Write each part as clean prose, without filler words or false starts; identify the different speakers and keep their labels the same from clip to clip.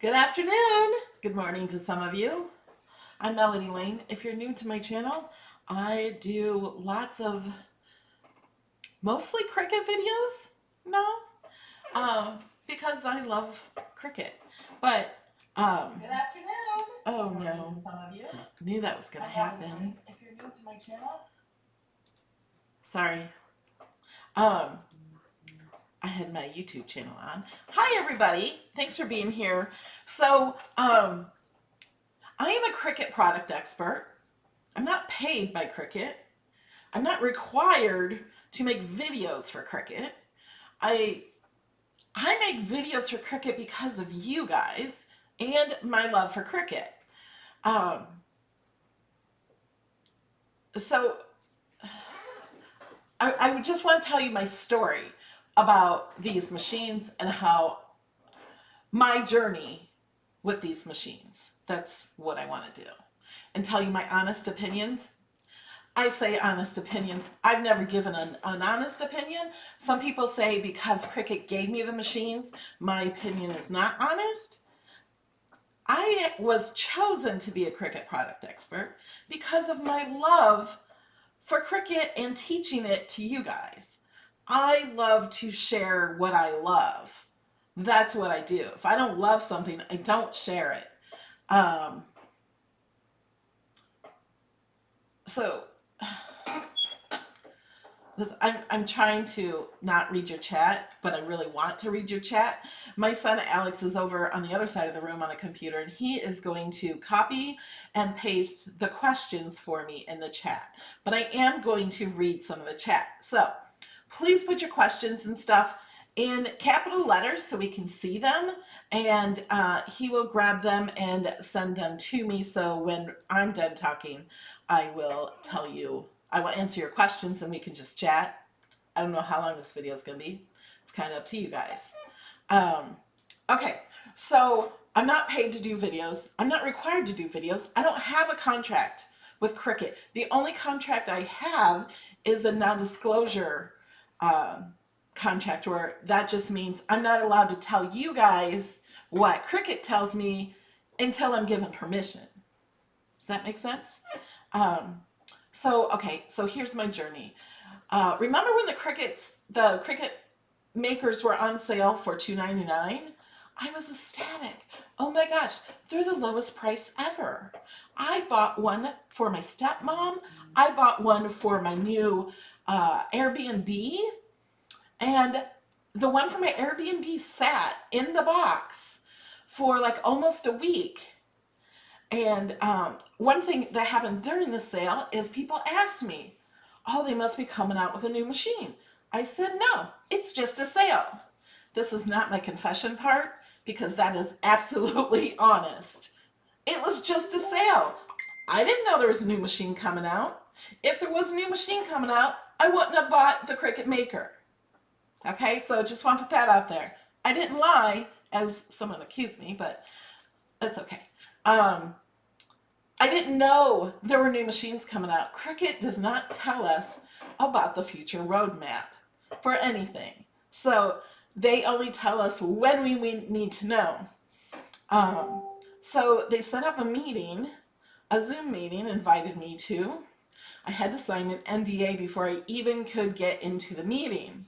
Speaker 1: Good afternoon. Good morning to some of you. I'm Melody Lane. If you're new to my channel, I do lots of mostly Cricut videos now because I love Cricut. But
Speaker 2: Good afternoon.
Speaker 1: oh
Speaker 2: Good morning
Speaker 1: no,
Speaker 2: to some of you.
Speaker 1: knew that was gonna happen.
Speaker 2: If you're new to my channel,
Speaker 1: Sorry. I had my YouTube channel on. Hi everybody. Thanks for being here. So I am a Cricut product expert. I'm not paid by Cricut. I'm not required to make videos for Cricut. I make videos for Cricut because of you guys and my love for Cricut. So I would just want to tell you my story about these machines and how my journey with these machines. That's what I want to do. And tell you my honest opinions. I say honest opinions. I've never given an honest opinion. Some people say because Cricut gave me the machines, my opinion is not honest. I was chosen to be a Cricut product expert because of my love for Cricut and teaching it to you guys. I love to share what I love. That's what I do. If I don't love something, I don't share it. I'm trying to not read your chat, but I really want to read your chat. My son Alex is over on the other side of the room on a computer, and he is going to copy and paste the questions for me in the chat. But I am going to read some of the chat. So please put your questions and stuff in capital letters so we can see them, and he will grab them and send them to me. So when I'm done talking, I will tell you, I will answer your questions and we can just chat. I don't know how long this video is going to be. It's kind of up to you guys. Okay, so I'm not paid to do videos. I'm not required to do videos. I don't have a contract with Cricut. The only contract I have is a non-disclosure contract, where that just means I'm not allowed to tell you guys what Cricut tells me until I'm given permission. Does that make sense? Okay, so here's my journey. Remember when the Cricut makers were on sale for $2.99? I was ecstatic. Oh my gosh, they're the lowest price ever. I bought one for my stepmom. I bought one for my new Airbnb. And the one for my Airbnb sat in the box for like almost a week. And one thing that happened during the sale is people asked me, oh, they must be coming out with a new machine. I said, no, it's just a sale. This is not my confession part because that is absolutely honest. It was just a sale. I didn't know there was a new machine coming out. If there was a new machine coming out, I wouldn't have bought the Cricut Maker. Okay, so just want to put that out there. I didn't lie, as someone accused me, but that's okay. I didn't know there were new machines coming out. Cricut does not tell us about the future roadmap for anything. So they only tell us when we need to know. So they set up a meeting, a Zoom meeting, invited me to. I had to sign an NDA before I even could get into the meeting.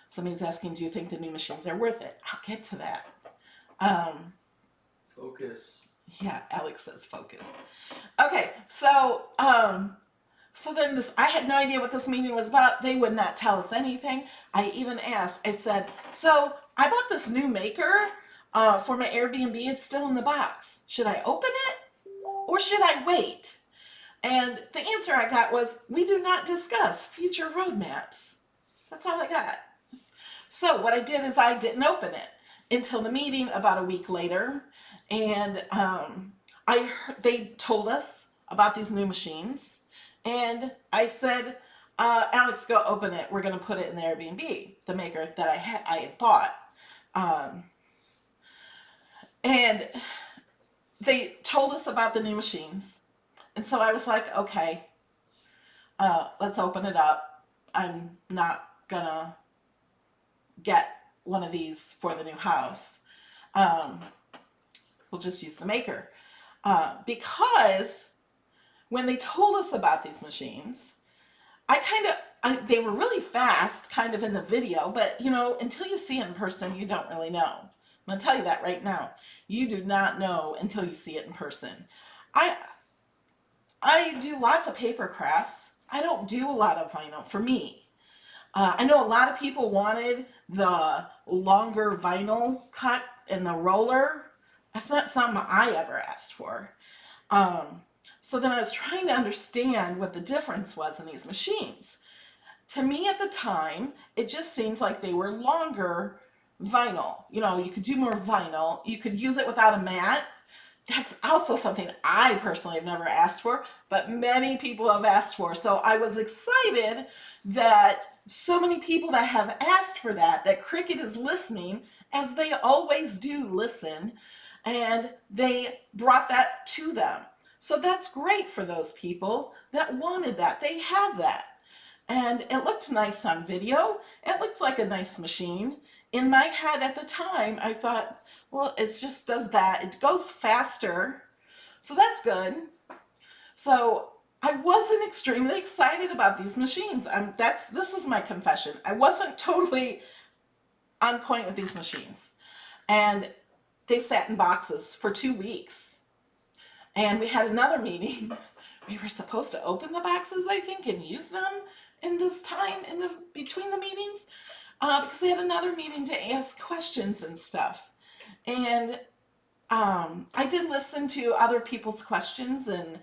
Speaker 1: Somebody's asking, do you think the new machines are worth it? I'll get to that.
Speaker 3: Focus.
Speaker 1: Yeah, Alex says focus. Okay, so then I had no idea what this meeting was about. They would not tell us anything. I even asked, I said, so I bought this new maker for my Airbnb. It's still in the box. Should I open it or should I wait? And the answer I got was, we do not discuss future roadmaps. That's all I got. So what I did is I didn't open it until the meeting about a week later. And they told us about these new machines. And I said, Alex, go open it. We're going to put it in the Airbnb, the maker that I had bought. And they told us about the new machines. And so I was like, okay, let's open it up. I'm not going to get one of these for the new house. We'll just use the maker. Because when they told us about these machines, they were really fast kind of in the video, but you know, until you see it in person, you don't really know. I'm going to tell you that right now. You do not know until you see it in person. I do lots of paper crafts. I don't do a lot of vinyl for me. I know a lot of people wanted the longer vinyl cut and the roller. That's not something I ever asked for. So then I was trying to understand what the difference was in these machines. To me at the time, it just seemed like they were longer vinyl. You know, you could do more vinyl. You could use it without a mat. That's also something I personally have never asked for, but many people have asked for. So I was excited that so many people that have asked for that Cricut is listening, as they always do listen, and they brought that to them. So that's great for those people that wanted that. They have that. And it looked nice on video. It looked like a nice machine. In my head at the time, I thought, well, it just does that. It goes faster. So that's good. So I wasn't extremely excited about these machines. This is my confession. I wasn't totally on point with these machines. And they sat in boxes for 2 weeks. And we had another meeting. We were supposed to open the boxes, I think, and use them in this time between the meetings, because they had another meeting to ask questions and stuff. And I did listen to other people's questions and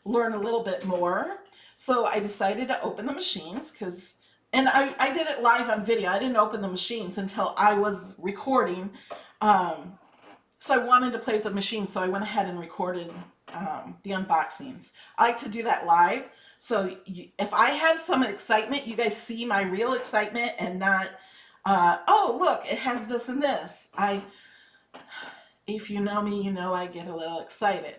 Speaker 1: learn a little bit more. So I decided to open the machines and I did it live on video. I didn't open the machines until I was recording. So I wanted to play with the machine, so I went ahead and recorded the unboxings. I like to do that live. So if I have some excitement, you guys see my real excitement and not, oh, look, it has this and this. If you know me, you know I get a little excited.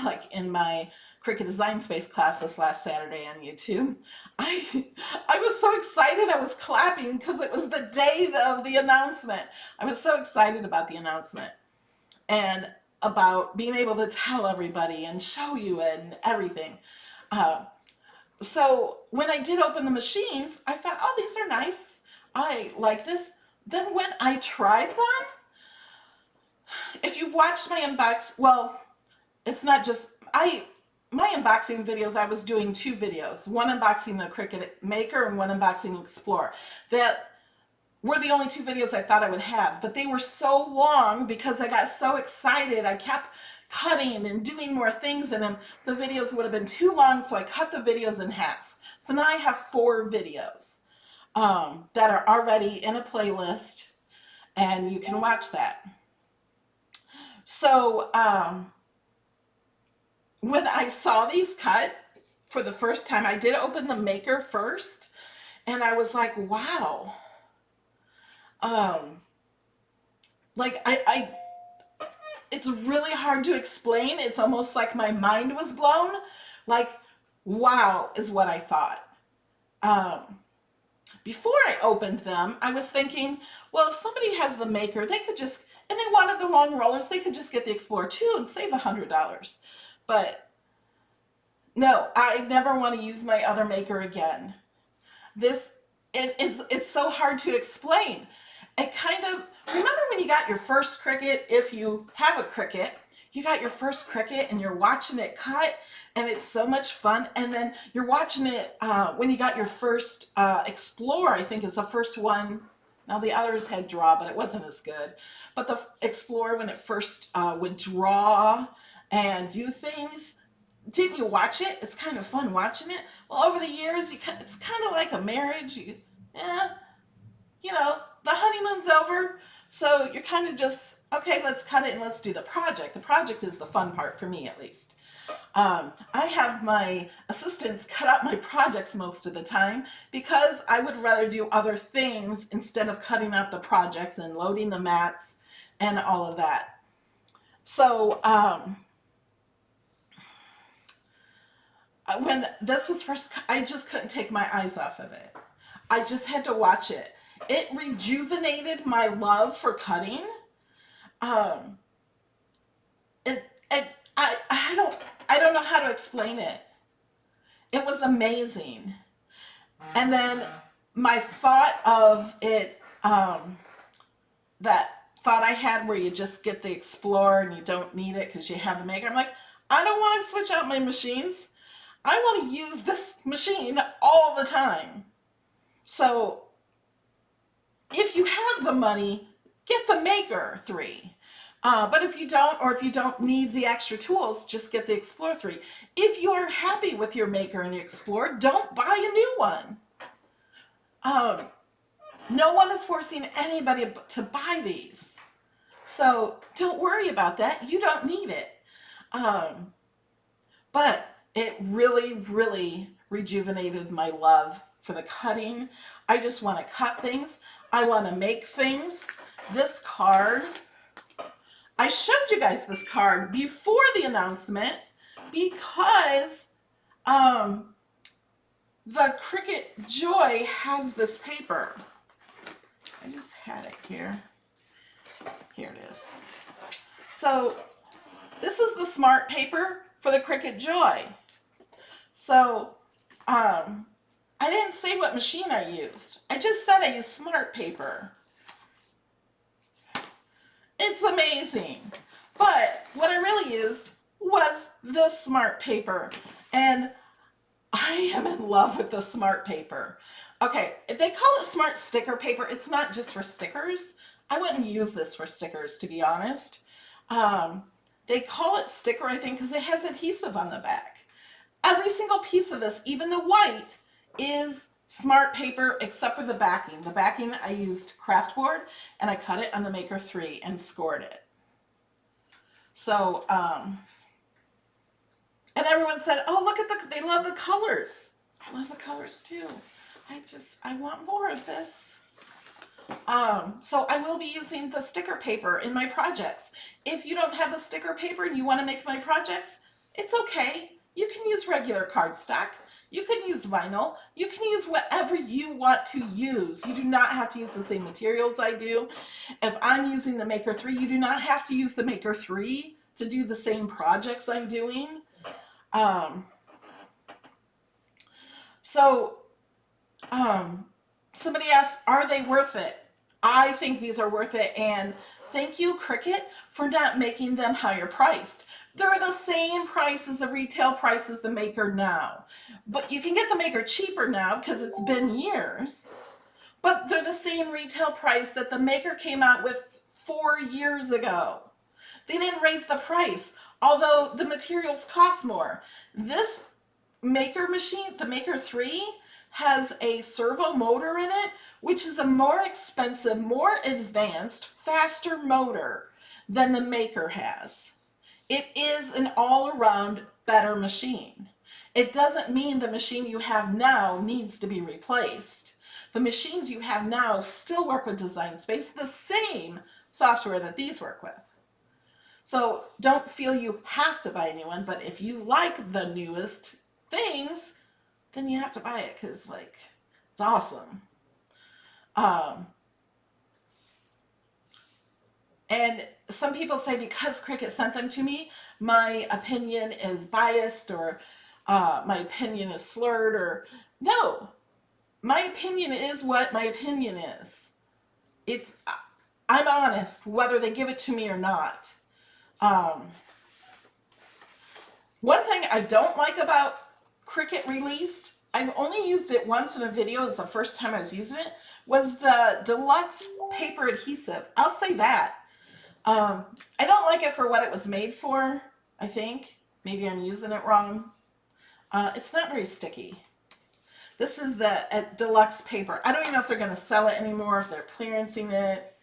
Speaker 1: Like in my Cricut Design Space class this last Saturday on YouTube, I was so excited I was clapping because it was the day of the announcement. I was so excited about the announcement and about being able to tell everybody and show you and everything. So when I did open the machines, I thought, oh, these are nice. I like this. Then when I tried them, if you've watched my well, it's not just, my unboxing videos, I was doing 2 videos. One unboxing the Cricut Maker and one unboxing Explorer. That were the only 2 videos I thought I would have, but they were so long because I got so excited. I kept cutting and doing more things in them. The videos would have been too long, so I cut the videos in half. So now I have 4 videos that are already in a playlist, and you can watch that. So when I saw these cut for the first time, I did open the Maker first, and I was like, wow. Like it's really hard to explain. It's almost like my mind was blown. Like, wow is what I thought. Before I opened them, I was thinking, well, if somebody has the Maker, they could just, and they wanted the long rollers, they could just get the Explorer 2 and save $100. But no, I never want to use my other Maker again. It's so hard to explain. It kind of, remember when you got your first Cricut, if you have a Cricut, you got your first Cricut and you're watching it cut and it's so much fun. And then you're watching it when you got your first Explorer, I think is the first one. Now the others had draw, but it wasn't as good. But the Explorer, when it first would draw and do things, didn't you watch it? It's kind of fun watching it. Well, over the years, it's kind of like a marriage. You know, the honeymoon's over, so you're kind of just, okay, let's cut it and let's do the project. The project is the fun part for me, at least. I have my assistants cut out my projects most of the time because I would rather do other things instead of cutting out the projects and loading the mats and all of that. So when this was first, I just couldn't take my eyes off of it. I just had to watch it. It rejuvenated my love for cutting. Um, it I don't know how to explain it. It was amazing. And then my thought of it, that thought I had where you just get the Explorer and you don't need it because you have the Maker. I'm like, I don't want to switch out my machines. I want to use this machine all the time. So if you have the money, get the Maker 3. But if you don't, or if you don't need the extra tools, just get the Explorer 3. If you're happy with your Maker and your Explorer, don't buy a new one. No one is forcing anybody to buy these. So don't worry about that. You don't need it. But it really, really rejuvenated my love for the cutting. I just want to cut things. I want to make things. This card, I showed you guys this card before the announcement because the Cricut Joy has this paper. I just had it here. Here it is. So this is the smart paper for the Cricut Joy. So I didn't say what machine I used. I just said I used smart paper. It's amazing. But what I really used was this smart paper. And I am in love with the smart paper. Okay, if they call it smart sticker paper, it's not just for stickers. I wouldn't use this for stickers, to be honest. They call it sticker, I think, because it has adhesive on the back. Every single piece of this, even the white, is smart paper except for the backing. The backing, I used craft board, and I cut it on the Maker 3 and scored it. So, and everyone said, oh, look at they love the colors. I love the colors too. I want more of this. So I will be using the sticker paper in my projects. If you don't have the sticker paper and you want to make my projects, it's okay. You can use regular cardstock. You can use vinyl. You can use whatever you want to use. You do not have to use the same materials I do. If I'm using the Maker 3, you do not have to use the Maker 3 to do the same projects I'm doing. Somebody asked, are they worth it? I think these are worth it, and thank you, Cricut, for not making them higher priced. They're the same price as the retail price as the Maker now. But you can get the Maker cheaper now because it's been years. But they're the same retail price that the Maker came out with 4 years ago. They didn't raise the price, although the materials cost more. This Maker machine, the Maker 3, has a servo motor in it, which is a more expensive, more advanced, faster motor than the Maker has. It is an all-around better machine. It doesn't mean the machine you have now needs to be replaced. The machines you have now still work with Design Space, the same software that these work with. So don't feel you have to buy a new one, but if you like the newest things, then you have to buy it because, like, it's awesome. And some people say because Cricut sent them to me, my opinion is biased or my opinion is slurred or no. My opinion is what my opinion is. I'm honest whether they give it to me or not. One thing I don't like about Cricut released, I've only used it once in a video, it's the first time I was using it, was the deluxe paper adhesive. I'll say that. I don't like it for what it was made for, I think. Maybe I'm using it wrong. It's not very sticky. This is the deluxe paper. I don't even know if they're going to sell it anymore, if they're clearancing it.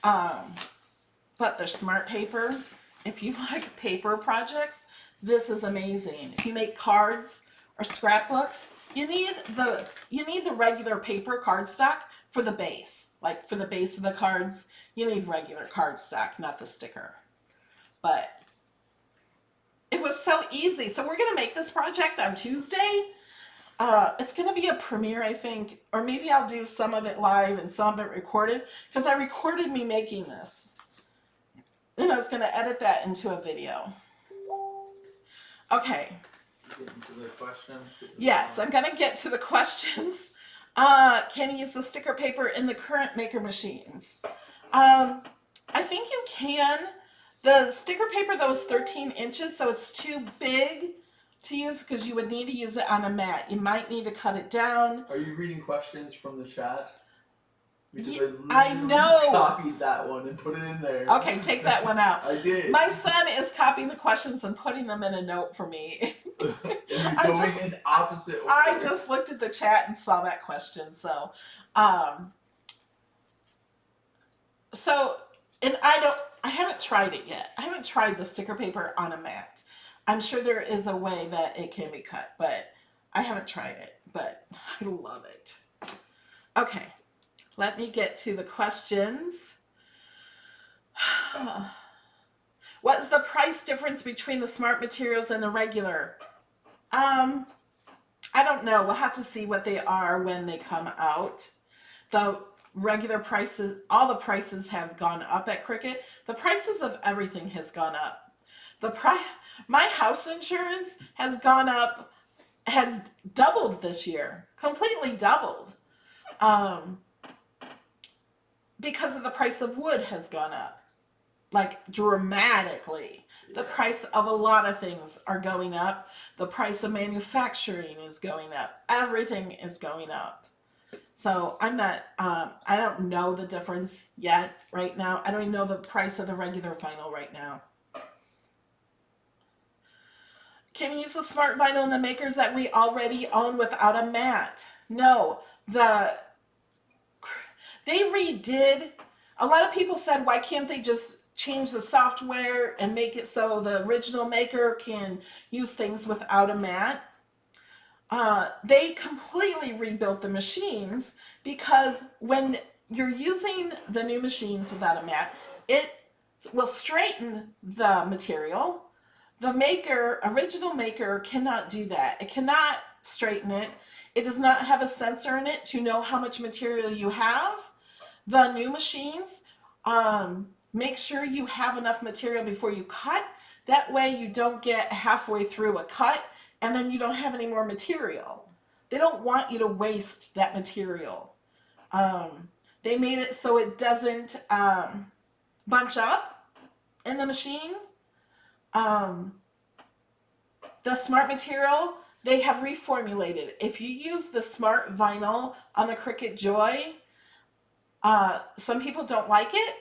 Speaker 1: But they're smart paper. If you like paper projects, this is amazing. If you make cards or scrapbooks, you need the regular paper cardstock for the base. Like for the base of the cards, you need regular cardstock, not the sticker. But it was so easy. So we're going to make this project on Tuesday. It's going to be a premiere, I think, or maybe I'll do some of it live and some of it recorded, because I recorded me making this. And I was going to edit that into a video. Okay.
Speaker 3: Getting to the question.
Speaker 1: Yes, I'm going to get to the questions. Can you use the sticker paper in the current maker machines? I think you can. The sticker paper, though, is 13 inches, so it's too big to use because you would need to use it on a mat. You might need to cut it down.
Speaker 3: Are you reading questions from the chat? Because
Speaker 1: Yeah,
Speaker 3: I
Speaker 1: I
Speaker 3: literally
Speaker 1: know.
Speaker 3: just copied that one and put it in there.
Speaker 1: Okay, take that one out.
Speaker 3: I did.
Speaker 1: My son is copying the questions and putting them in a note for me.
Speaker 3: And you're going in opposite order.
Speaker 1: I just looked at the chat and saw that question. So, and I haven't tried it yet. I haven't tried the sticker paper on a mat. I'm sure there is a way that it can be cut, but I haven't tried it, but I love it. Okay, let me get to the questions. What is the price difference between the smart materials and the regular? I don't know. We'll have to see what they are when they come out. The regular prices, all the prices have gone up at Cricut. The prices of everything has gone up. My house insurance has gone up, has doubled this year, completely doubled. Because of the price of wood has gone up, like dramatically. The price of a lot of things are going up. The price of manufacturing is going up. Everything is going up. So I'm not, I don't know the difference yet right now. I don't even know the price of the regular vinyl right now. Can you use the smart vinyl in the makers that we already own without a mat? No, they redid. A lot of people said, why can't they just change the software and make it so the original maker can use things without a mat? They completely rebuilt the machines because when you're using the new machines without a mat, it will straighten the material. The original maker cannot do that. It cannot straighten it. It does not have a sensor in it to know how much material you have. The new machines, make sure you have enough material before you cut. That way you don't get halfway through a cut and then you don't have any more material. They don't want you to waste that material. They made it so it doesn't bunch up in the machine. The smart material, they have reformulated. If you use the smart vinyl on the Cricut Joy, some people don't like it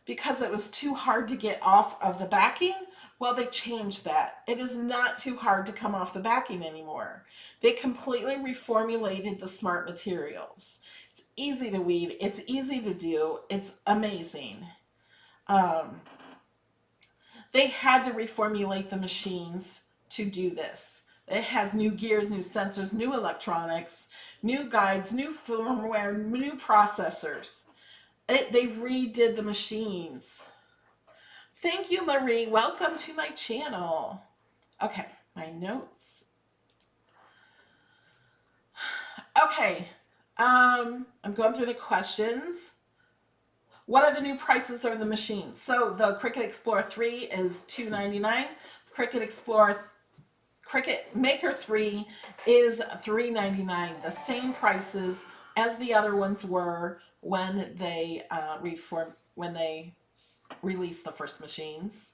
Speaker 1: because it was too hard to get off of the backing. Well, they changed that. It is not too hard to come off the backing anymore. They completely reformulated the smart materials. It's easy to weed. It's easy to do. It's amazing. They had to reformulate the machines to do this. It has new gears, new sensors, new electronics, new guides, new firmware, new processors. They redid the machines. Thank you, Marie. Welcome to my channel. Okay, my notes. Okay, I'm going through the questions. What are the new prices of the machines? So the Cricut Explorer 3 is $299. Cricut Maker 3 is $399. The same prices as the other ones were when they released the first machines.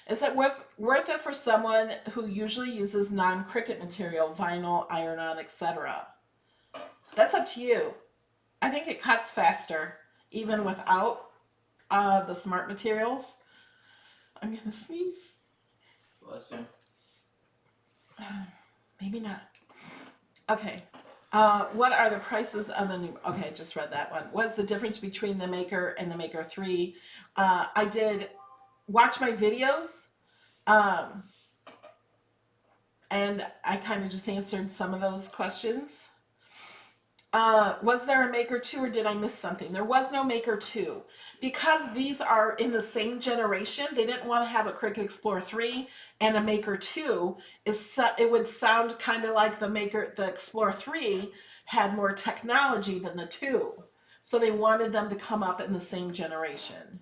Speaker 1: Is it worth it for someone who usually uses non-Cricut material, vinyl, iron-on, etc.? That's up to you. I think it cuts faster, even without the smart materials. I'm gonna sneeze.
Speaker 3: Bless you.
Speaker 1: Maybe not. Okay. What are the prices of the new? Okay, I just read that one. What's the difference between the Maker and the Maker 3? I did watch my videos, and I kind of just answered some of those questions. Was there a Maker 2 or did I miss something? There was no Maker 2. Because these are in the same generation, they didn't want to have a Cricut Explorer 3 and a Maker 2. It would sound kind of like the Explorer 3 had more technology than the 2. So they wanted them to come up in the same generation.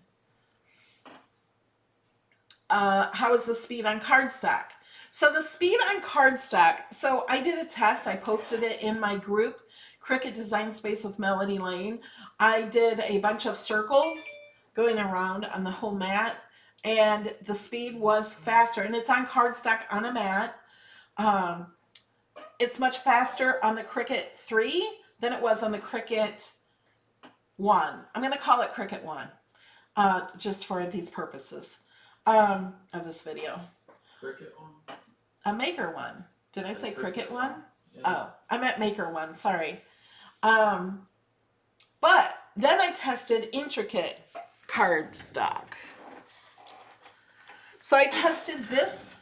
Speaker 1: how is the speed on cardstock? So the speed on cardstock, so I did a test. I posted it in my group, Cricut Design Space with Melody Lane. I did a bunch of circles going around on the whole mat, and the speed was faster. And it's on cardstock on a mat. It's much faster on the Cricut 3 than it was on the Cricut 1. I'm going to call it Cricut 1, just for these purposes of this video.
Speaker 3: Cricut one?
Speaker 1: A Maker 1. Did I say Cricut 1?
Speaker 3: Yeah.
Speaker 1: Oh, I meant Maker 1, sorry. But then I tested Intricate cardstock. So I tested this.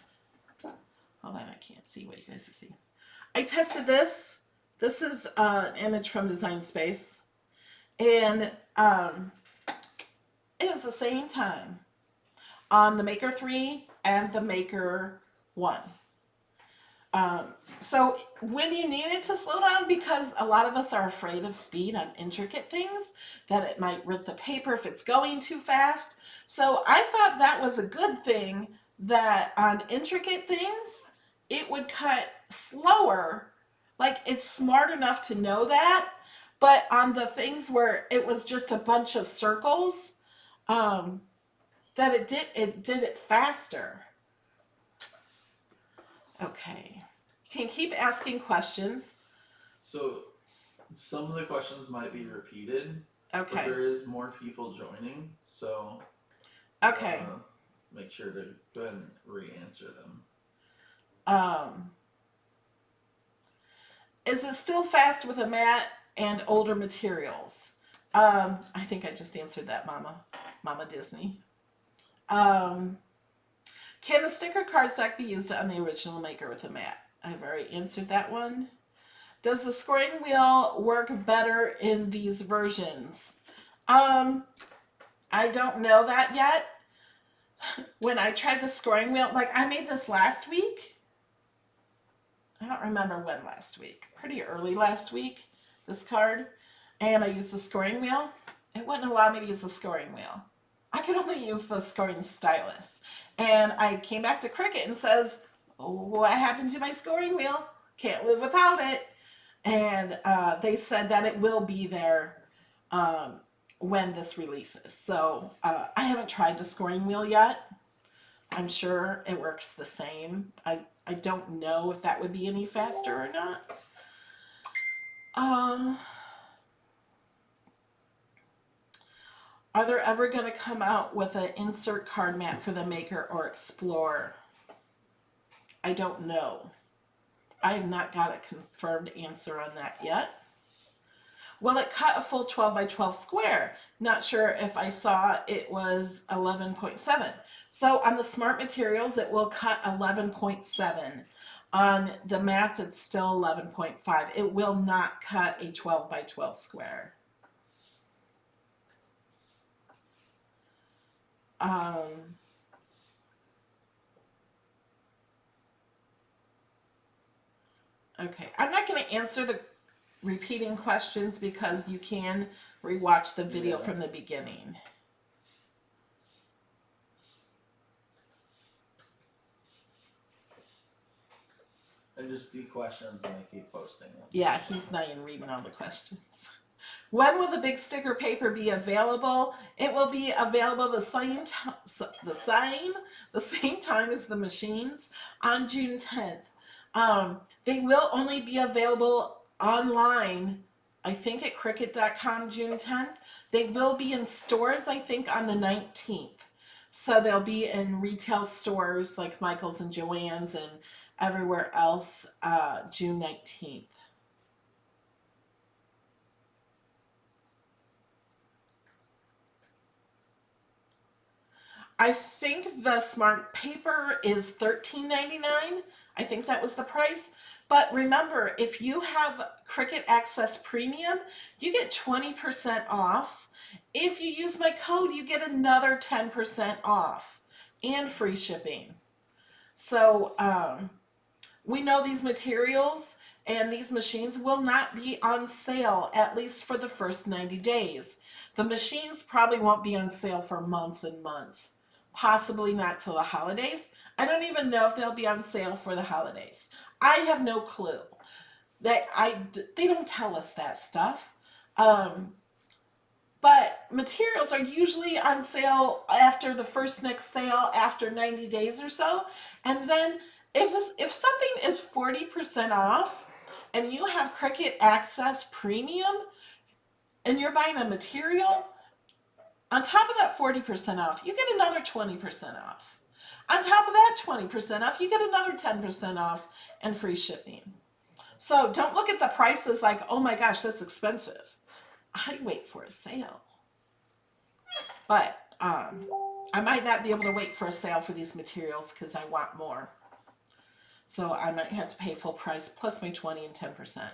Speaker 1: Hold on, I can't see what you guys see. I tested this. This is an image from Design Space. And it was the same time on the Maker 3 and the Maker 1. So when you need it to slow down, because a lot of us are afraid of speed on intricate things, that it might rip the paper if it's going too fast. So I thought that was a good thing, that on intricate things, it would cut slower. Like, it's smart enough to know that. But on the things where it was just a bunch of circles, that it did it faster. Okay. You can keep asking questions.
Speaker 3: So some of the questions might be repeated.
Speaker 1: Okay.
Speaker 3: But there is more people joining, so
Speaker 1: Okay.
Speaker 3: make sure to go ahead and re-answer them.
Speaker 1: Is it still fast with a mat and older materials? I think I just answered that, Mama Disney. Can the sticker cardstock be used on the original Maker with a mat? I've already answered that one. Does the scoring wheel work better in these versions? I don't know that yet. When I tried the scoring wheel, like I made this last week. I don't remember when last week. Pretty early last week, this card. And I used the scoring wheel. It wouldn't allow me to use the scoring wheel. I could only use the scoring stylus. And I came back to Cricut and says, oh, what happened to my scoring wheel? Can't live without it. And they said that it will be there when this releases. So I haven't tried the scoring wheel yet. I'm sure it works the same. I don't know if that would be any faster or not. Are they ever going to come out with an insert card mat for the Maker or Explorer? I don't know. I have not got a confirmed answer on that yet. Will it cut a full 12 by 12 square? Not sure if I saw it was 11.7. So on the Smart Materials, it will cut 11.7. On the mats, it's still 11.5. It will not cut a 12 by 12 square. Okay, I'm not going to answer the repeating questions because you can rewatch the video from the beginning.
Speaker 3: I just see questions and I keep posting them.
Speaker 1: Yeah, he's not even reading all the questions. When will the big sticker paper be available? It will be available the same time as the machines on June 10th. They will only be available online, I think at Cricut.com June 10th. They will be in stores, I think, on the 19th. So they'll be in retail stores like Michael's and Joann's and everywhere else June 19th. I think the Smart Paper is $13.99. I think that was the price. But remember, if you have Cricut Access Premium, you get 20% off. If you use my code, you get another 10% off and free shipping. So we know these materials and these machines will not be on sale, at least for the first 90 days. The machines probably won't be on sale for months and months. possibly not till the holidays. I don't even know if they'll be on sale for the holidays. I have no clue. They don't tell us that stuff. But materials are usually on sale after the first next sale after 90 days or so. And then if something is 40% off and you have Cricut Access Premium and you're buying a material, on top of that 40% off, you get another 20% off. On top of that 20% off, you get another 10% off and free shipping. So don't look at the prices like, oh my gosh, that's expensive. I wait for a sale. But I might not be able to wait for a sale for these materials because I want more. So I might have to pay full price plus my 20 and 10%.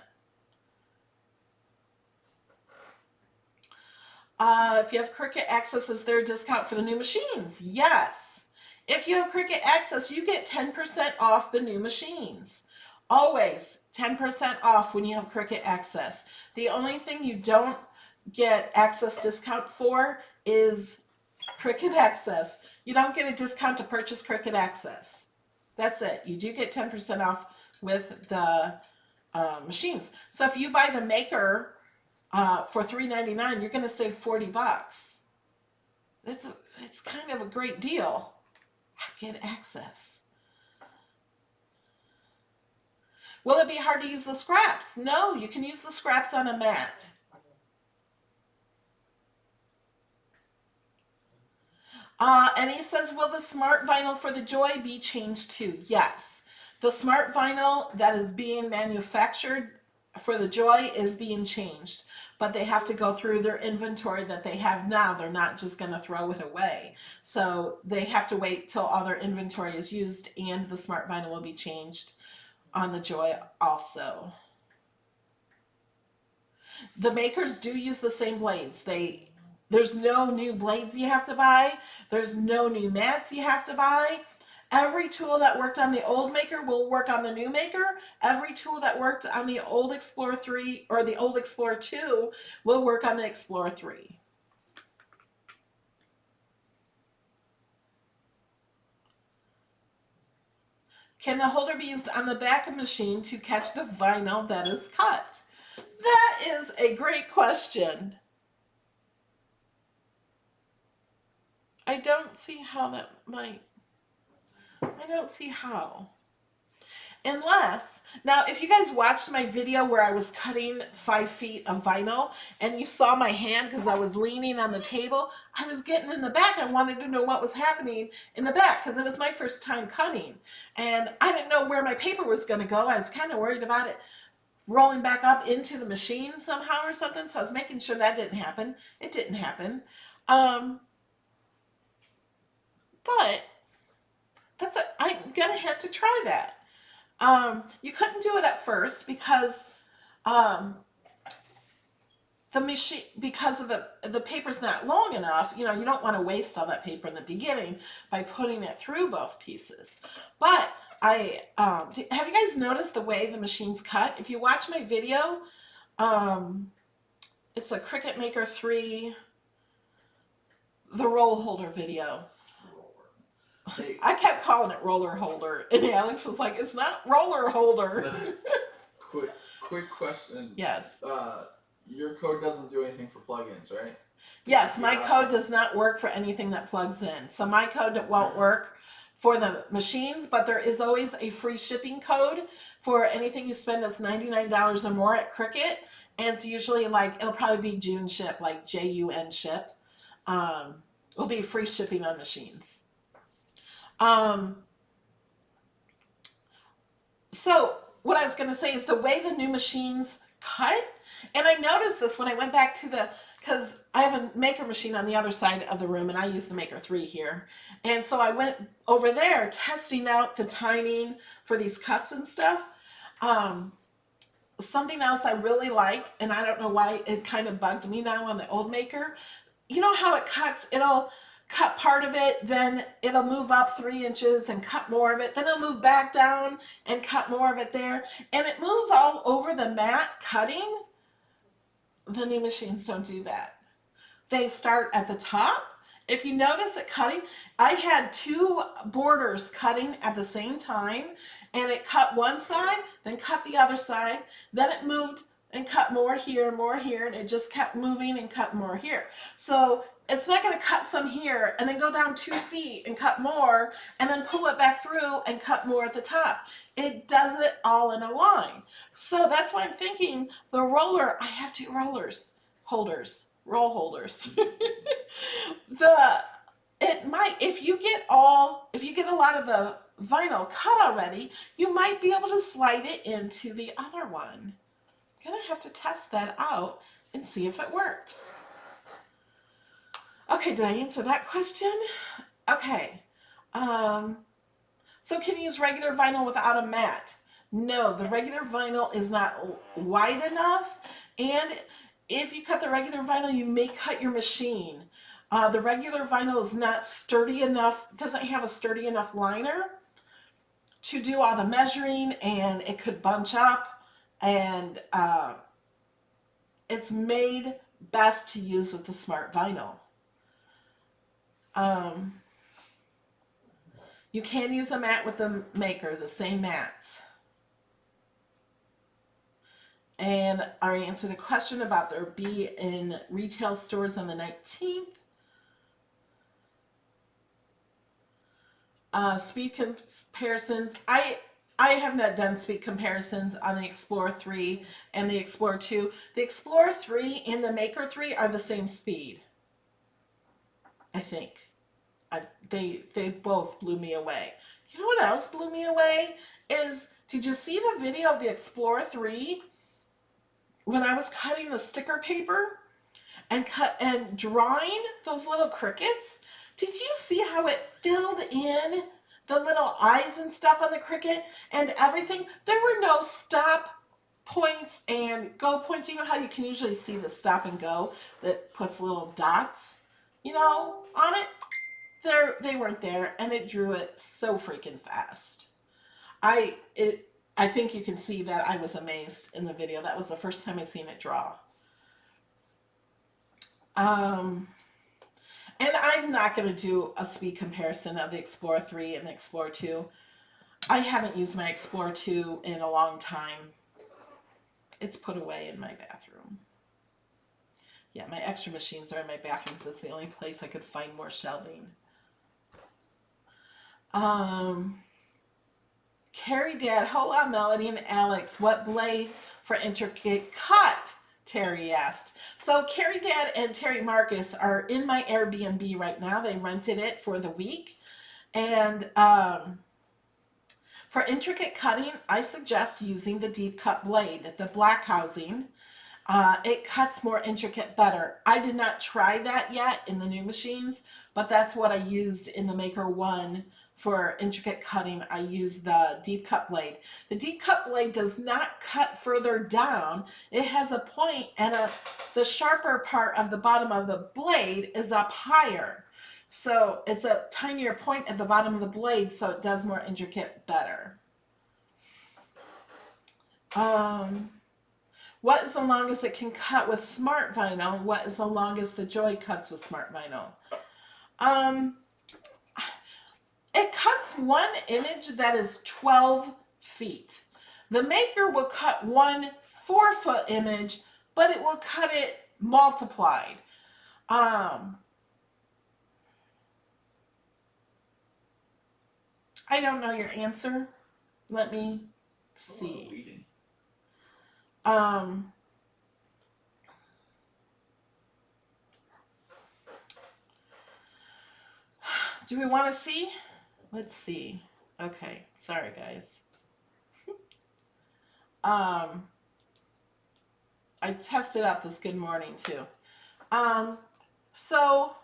Speaker 1: If you have Cricut Access, is there a discount for the new machines? Yes. If you have Cricut Access, you get 10% off the new machines. Always 10% off when you have Cricut Access. The only thing you don't get access discount for is Cricut Access. You don't get a discount to purchase Cricut Access. That's it. You do get 10% off with the machines. So if you buy the Maker for $3.99, you're going to save $40. It's kind of a great deal. Get access. Will it be hard to use the scraps? No, you can use the scraps on a mat. And he says, will the smart vinyl for the Joy be changed too? Yes. The smart vinyl that is being manufactured for the Joy is being changed, but they have to go through their inventory that they have now. They're not just going to throw it away. So they have to wait till all their inventory is used, and the smart vinyl will be changed on the Joy also. The makers do use the same blades. There's no new blades you have to buy. There's no new mats you have to buy. Every tool that worked on the old Maker will work on the new Maker. Every tool that worked on the old Explorer 3 or the old Explorer 2 will work on the Explorer 3. Can the holder be used on the back of the machine to catch the vinyl that is cut? That is a great question. I don't see how that might. I don't see how. Unless, now if you guys watched my video where I was cutting 5 feet of vinyl and you saw my hand because I was leaning on the table, I was getting in the back. I wanted to know what was happening in the back because it was my first time cutting. And I didn't know where my paper was going to go. I was kind of worried about it rolling back up into the machine somehow or something. So I was making sure that didn't happen. It didn't happen. But I'm going to have to try that. You couldn't do it at first because the machine, because of the paper's not long enough. You know, you don't want to waste all that paper in the beginning by putting it through both pieces. But have you guys noticed the way the machine's cut? If you watch my video, it's a Cricut Maker 3, the roll holder video.
Speaker 3: Hey,
Speaker 1: I kept calling it roller holder, and Alex was like, "It's not roller holder."
Speaker 3: quick question.
Speaker 1: Yes.
Speaker 3: Your code doesn't do anything for plugins, right?
Speaker 1: Yes, my code does not work for anything that plugs in. So my code won't work for the machines, but there is always a free shipping code for anything you spend that's $99 or more at Cricut, and it's usually like it'll probably be June ship, like JUN ship. It'll be free shipping on machines. So what I was going to say is the way the new machines cut, and I noticed this when I went back to because I have a Maker machine on the other side of the room and I use the Maker 3 here. And so I went over there testing out the timing for these cuts and stuff. Something else I really like, and I don't know why it kind of bugged me now on the old Maker. You know how it cuts? It'll cut part of it, then it'll move up 3 inches and cut more of it, then it'll move back down and cut more of it there, and it moves all over the mat cutting. The new machines don't do that. They start at the top if you notice it cutting, I had two borders cutting at the same time, and it cut one side, then cut the other side, then it moved and cut more here, and it just kept moving and cut more here. So it's not going to cut some here and then go down 2 feet and cut more and then pull it back through and cut more at the top. It does it all in a line. So that's why I'm thinking the roller, I have 2 rollers, roll holders. It might, if you get a lot of the vinyl cut already, you might be able to slide it into the other one. I'm gonna have to test that out and see if it works. Okay, did I answer that question? Okay. So can you use regular vinyl without a mat? No, the regular vinyl is not wide enough, and if you cut the regular vinyl, you may cut your machine. The regular vinyl is not sturdy enough, doesn't have a sturdy enough liner to do all the measuring, and it could bunch up, and it's made best to use with the smart vinyl. You can use a mat with the maker, the same mats. And I answered the question about there be in retail stores on the 19th. Speed comparisons. I have not done speed comparisons on the Explorer 3 and the Explorer 2. The Explorer 3 and the Maker 3 are the same speed, I think. They both blew me away. You know what else blew me away is, did you see the video of the Explorer 3 when I was cutting the sticker paper and drawing those little crickets? Did you see how it filled in the little eyes and stuff on the Cricut and everything? There were no stop points and go points. You know how you can usually see the stop and go that puts little dots, on it? They weren't there, and it drew it so freaking fast. I think you can see that I was amazed in the video. That was the first time I seen it draw. And I'm not going to do a speed comparison of the Explorer 3 and the Explorer 2. I haven't used my Explorer 2 in a long time. It's put away in my bathroom. Yeah, my extra machines are in my bathroom because it's the only place I could find more shelving. Carrie Dad, hola Melody and Alex, what blade for intricate cut? Terry asked. So Carrie Dad and Terry Marcus are in my Airbnb right now. They rented it for the week. And for intricate cutting, I suggest using the deep cut blade, the black housing. It cuts more intricate better. I did not try that yet in the new machines, but that's what I used in the Maker 1 for intricate cutting. I used the deep cut blade. The deep cut blade does not cut further down. It has a point, and the sharper part of the bottom of the blade is up higher. So it's a tinier point at the bottom of the blade, so it does more intricate better. What is the longest it can cut with smart vinyl? What is the longest the Joy cuts with smart vinyl? It cuts one image that is 12 feet. The Maker will cut one 4-foot image, but it will cut it multiplied. I don't know your answer. Let me see. Do we want to see? Let's see. Okay, sorry guys. I tested out this good morning too. So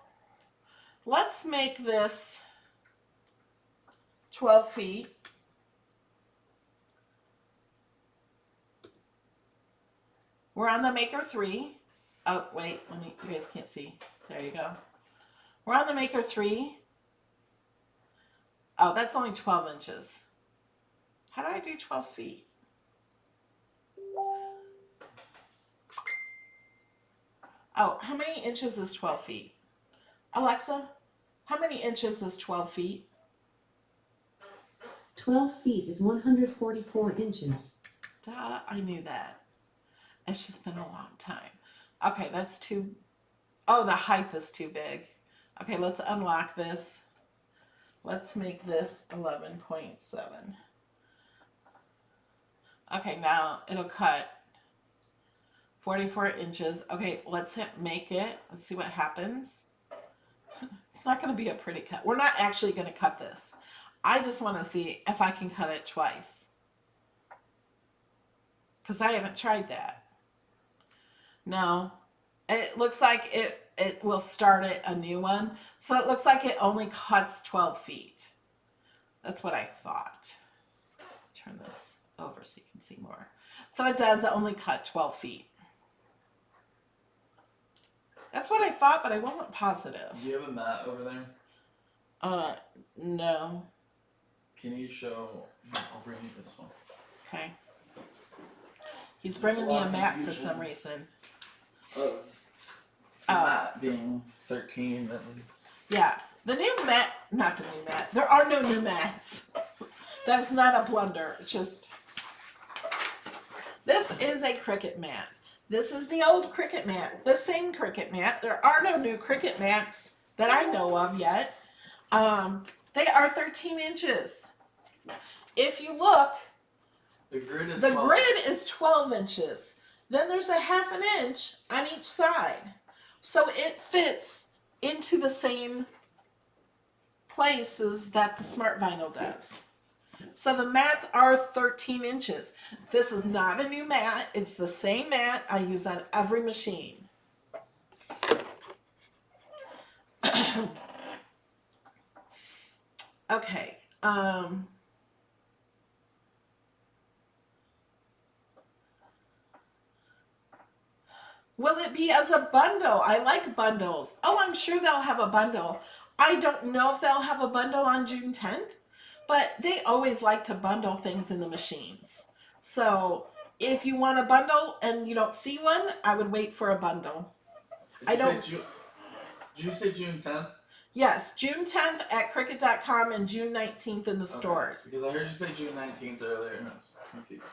Speaker 1: let's make this 12 feet. We're on the Maker 3. Oh, wait, you guys can't see. There you go. We're on the Maker 3. Oh, that's only 12 inches. How do I do 12 feet? Oh, how many inches is 12 feet? Alexa, how many inches is 12 feet?
Speaker 4: 12 feet is 144 inches.
Speaker 1: Duh, I knew that. It's just been a long time. Okay, that's too... Oh, the height is too big. Okay, let's unlock this. Let's make this 11.7. Okay, now it'll cut 44 inches. Okay, let's hit make it. Let's see what happens. It's not going to be a pretty cut. We're not actually going to cut this. I just want to see if I can cut it twice. Because I haven't tried that. No. It looks like it will start it a new one. So it looks like it only cuts 12 feet. That's what I thought. Turn this over so you can see more. So it does only cut 12 feet. That's what I thought, but I wasn't positive.
Speaker 3: Do you have a mat over there?
Speaker 1: No.
Speaker 3: Can you show? I'll bring you this one.
Speaker 1: Okay. He's bringing me a mat for some reason.
Speaker 3: Of the mat being 13 and...
Speaker 1: Yeah. The new mat, not the new mat. There are no new mats. That's not a blunder. It's just... This is a Cricut mat. This is the old Cricut mat. The same Cricut mat. There are no new Cricut mats that I know of yet. They are 13 inches. If you look,
Speaker 3: The grid is
Speaker 1: the
Speaker 3: 12.
Speaker 1: grid is 12 inches. Then there's a ½ inch on each side. So it fits into the same places that the Smart Vinyl does. So the mats are 13 inches. This is not a new mat. It's the same mat I use on every machine. Okay. Will it be as a bundle? I like bundles. Oh, I'm sure they'll have a bundle. I don't know if they'll have a bundle on June 10th, but they always like to bundle things in the machines. So if you want a bundle and you don't see one, I would wait for a bundle.
Speaker 3: Did you say June 10th?
Speaker 1: Yes, June 10th at Cricut.com and June 19th in the stores.
Speaker 3: Because I heard you say June 19th earlier and I was confused.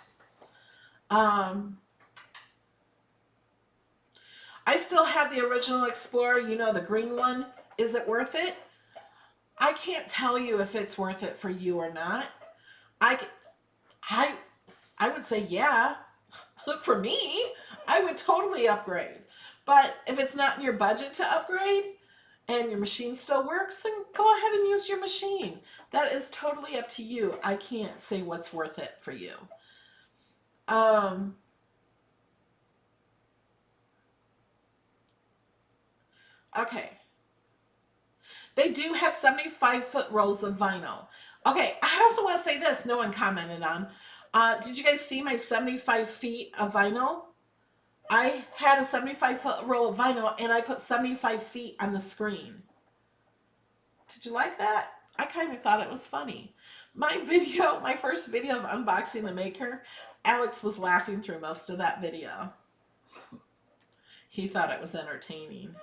Speaker 1: I still have the original Explorer, you know, the green one. Is it worth it? I can't tell you if it's worth it for you or not. I would say, yeah. Look, for me, I would totally upgrade. But if it's not in your budget to upgrade and your machine still works, then go ahead and use your machine. That is totally up to you. I can't say what's worth it for you. Okay. They do have 75-foot rolls of vinyl. Okay, I also want to say this, no one commented on. Did you guys see my 75 feet of vinyl? I had a 75-foot roll of vinyl and I put 75 feet on the screen. Did you like that? I kind of thought it was funny. My first video of unboxing the maker, Alex was laughing through most of that video. He thought it was entertaining.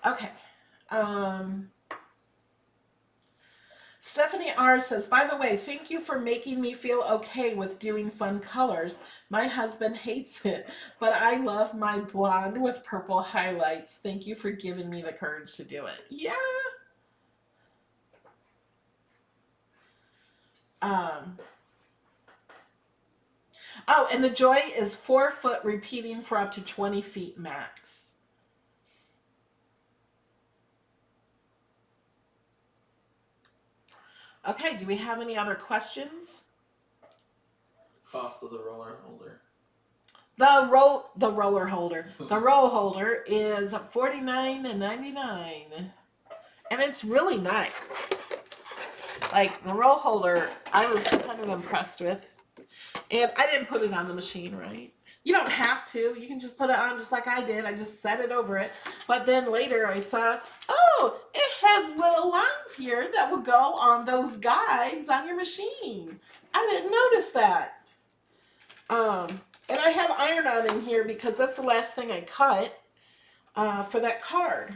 Speaker 1: Okay. Stephanie R says, by the way, thank you for making me feel okay with doing fun colors. My husband hates it, but I love my blonde with purple highlights. Thank you for giving me the courage to do it. Yeah. Oh, and the joy is 4 foot repeating for up to 20 feet max. Okay, do we have any other questions?
Speaker 3: Cost of the roller holder.
Speaker 1: The roller holder. The roll holder is $49.99. And it's really nice. Like, the roll holder, I was kind of impressed with. And I didn't put it on the machine, right? You don't have to. You can just put it on just like I did. I just set it over it. But then later I saw, oh, it has little lines here that will go on those guides on your machine. I didn't notice that. And I have iron-on in here because that's the last thing I cut for that card.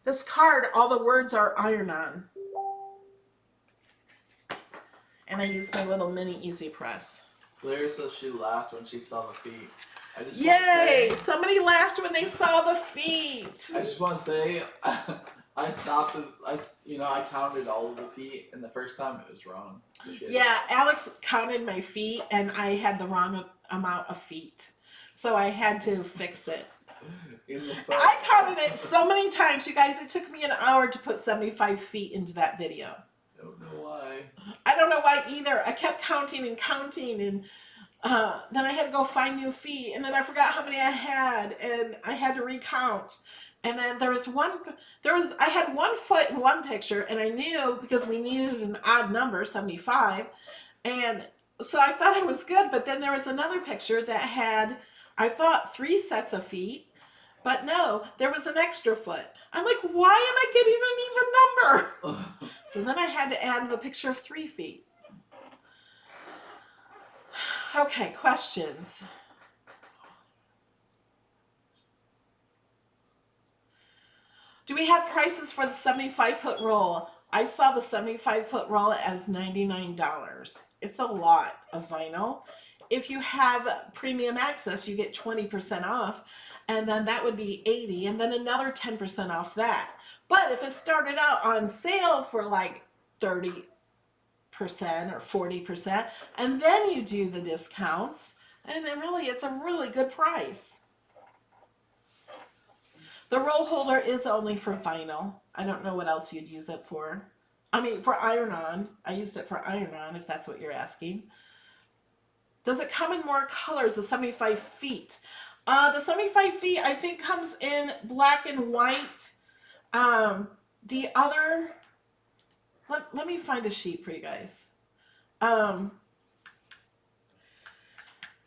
Speaker 1: This card, all the words are iron-on. And I use my little mini Easy Press.
Speaker 3: Blair says she laughed when she saw the feet. I just
Speaker 1: Yay!
Speaker 3: Want to say,
Speaker 1: Somebody laughed when they saw the feet.
Speaker 3: I just want to say, I stopped. I counted all of the feet, and the first time it was wrong.
Speaker 1: Yeah, Alex counted my feet, and I had the wrong amount of feet, so I had to fix it. I counted it so many times, you guys. It took me an hour to put 75 feet into that video.
Speaker 3: I don't know why.
Speaker 1: I don't know why either. I kept counting, and then I had to go find new feet, and then I forgot how many I had, and I had to recount. And then I had 1 foot in one picture, and I knew because we needed an odd number, 75, and so I thought I was good, but then there was another picture that had, I thought, 3 sets of feet, but no, there was an extra foot. I'm like, why am I getting an even number? So then I had to add the picture of 3 feet. Okay, questions. Do we have prices for the 75-foot roll? I saw the 75-foot roll as $99. It's a lot of vinyl. If you have premium access, you get 20% off, and then that would be $80, and then another 10% off that. But if it started out on sale for like 30% or 40%, and then you do the discounts, and then really it's a really good price. The roll holder is only for vinyl. I don't know what else you'd use it for. I mean, for iron-on. I used it for iron-on, if that's what you're asking. Does it come in more colors, the 75 feet? The 75 feet, I think, comes in black and white. The other... Let me find a sheet for you guys.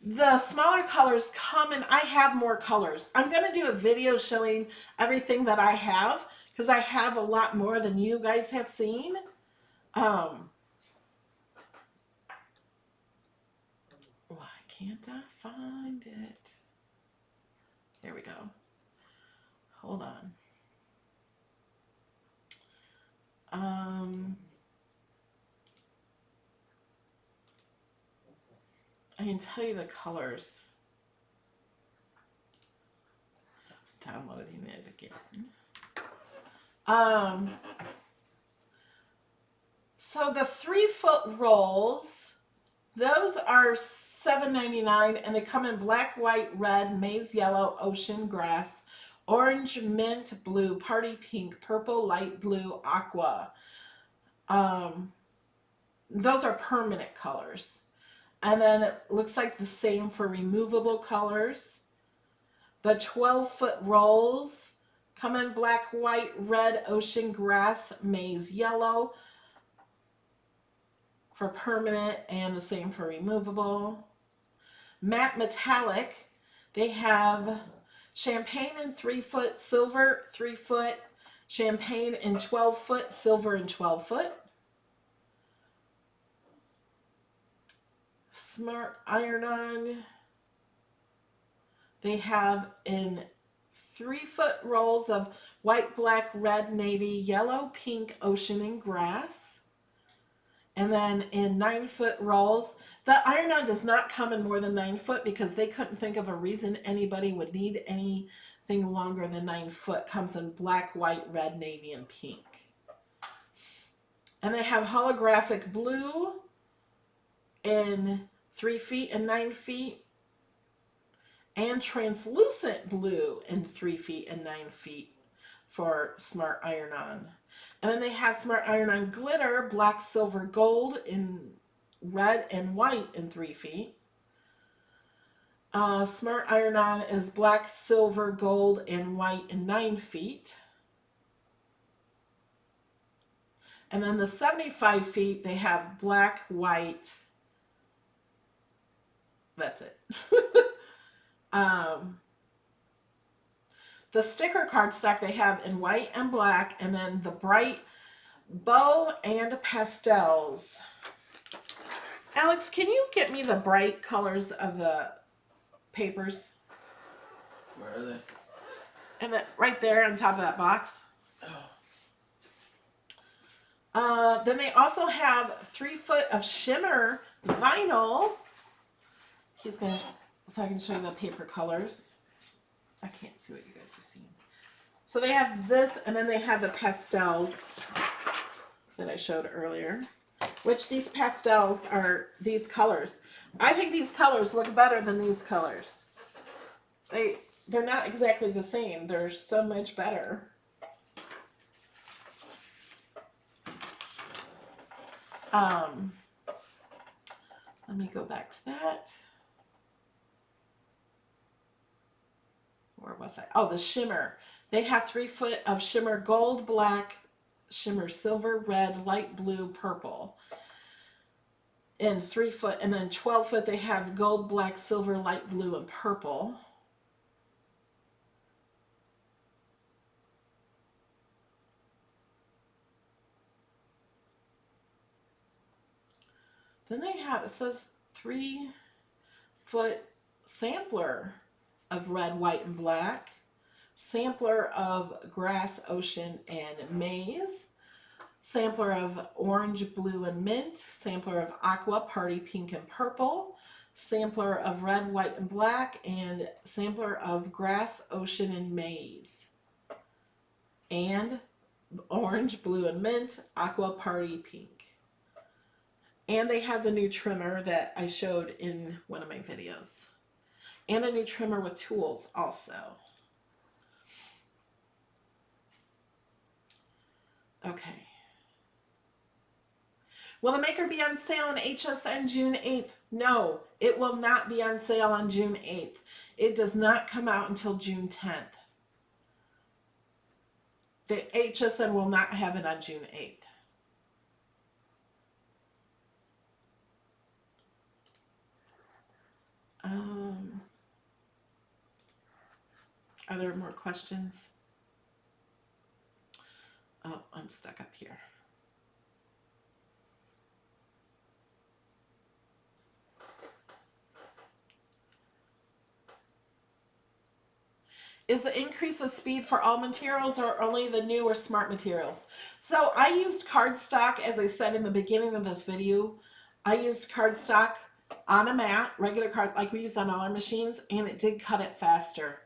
Speaker 1: The smaller colors come in, I have more colors. I'm going to do a video showing everything that I have, because I have a lot more than you guys have seen. Why can't I find it? There we go. Hold on. I can tell you the colors. Downloading it again. So the 3-foot rolls, those are $7.99, and they come in black, white, red, maize yellow, ocean grass, orange, mint, blue, party pink, purple, light blue, aqua. Those are permanent colors. And then it looks like the same for removable colors. The 12-foot rolls come in black, white, red, ocean grass, maize yellow for permanent, and the same for removable. Matte metallic, they have champagne in 3-foot, silver 3-foot, champagne in 12-foot, silver in 12-foot. Smart iron-on, they have in 3-foot rolls of white, black, red, navy, yellow, pink, ocean, and grass. And then in 9-foot rolls, the iron-on does not come in more than 9-foot because they couldn't think of a reason anybody would need anything longer than 9 foot. Comes in black, white, red, navy, and pink. And they have holographic blue in 3 feet and 9 feet, and translucent blue in 3 feet and 9 feet for smart iron-on. And then they have smart iron-on glitter, black, silver, gold in red and white in 3 feet. Smart iron-on is black, silver, gold, and white in 9 feet. And then the 75 feet, they have black, white. That's it. The sticker cardstock they have in white and black, and then the bright bow and pastels. Alex, can you get me the bright colors of the papers.
Speaker 3: Where are they?
Speaker 1: And then right there on top of that box. Then they also have 3 foot of shimmer vinyl. He's going to, so I can show you the paper colors. I can't see what you guys are seeing. So they have this, and then they have the pastels that I showed earlier, which these pastels are these colors. I think these colors look better than these colors. They're not exactly the same. They're so much better. Let me go back to that. Where was I? Oh, the shimmer. They have 3 foot of shimmer gold, black, shimmer silver, red, light blue, purple. And 3 foot, and then 12 foot they have gold, black, silver, light blue, and purple. Then they have, it says 3 foot sampler of red, white, and black. Sampler of grass, ocean, and maize. Sampler of orange, blue, and mint. Sampler of aqua, party, pink, and purple. Sampler of red, white, and black. And sampler of grass, ocean, and maize. And orange, blue, and mint. Aqua, party, pink. And they have the new trimmer that I showed in one of my videos. And a new trimmer with tools also. Okay. Will the maker be on sale on HSN June 8th? No, it will not be on sale on June 8th. It does not come out until June 10th. The HSN will not have it on June 8th. Are there more questions? Oh, I'm stuck up here. Is the increase of speed for all materials or only the new or smart materials? So I used cardstock, as I said in the beginning of this video. I used cardstock on a mat, regular card, like we use on all our machines, and it did cut it faster.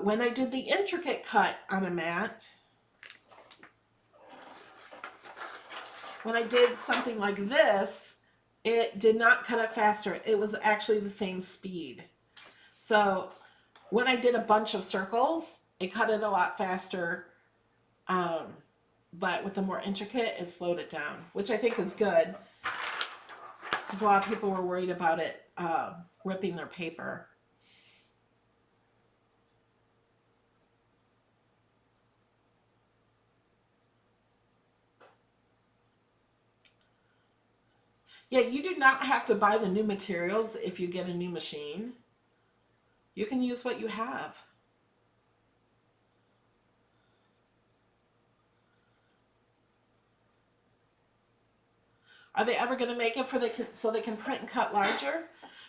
Speaker 1: When I did the intricate cut on a mat, when I did something like this, it did not cut it faster. It was actually the same speed. So when I did a bunch of circles, it cut it a lot faster. But with the more intricate, it slowed it down, which I think is good. Because a lot of people were worried about it ripping their paper. Yeah, you do not have to buy the new materials if you get a new machine. You can use what you have. Are they ever going to make it so they can print and cut larger?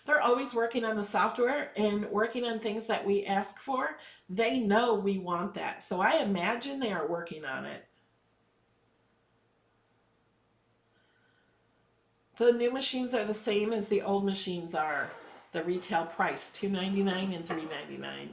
Speaker 1: They're always working on the software and working on things that we ask for. They know we want that. So I imagine they are working on it. The new machines are the same as the old machines are. The retail price, $2.99 and $3.99.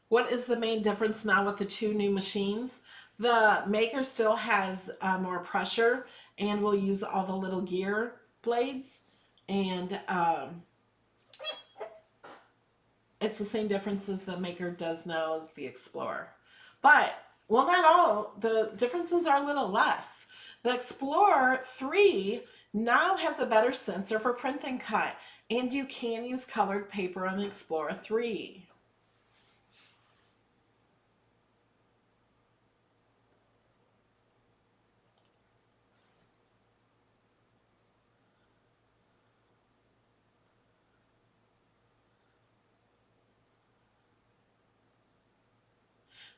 Speaker 1: What is the main difference now with the two new machines? The maker still has more pressure and will use all the little gear blades, and it's the same difference as the maker does now, the Explorer. But, well, not all. The differences are a little less. The Explorer 3 now has a better sensor for print and cut, and you can use colored paper on the Explorer 3.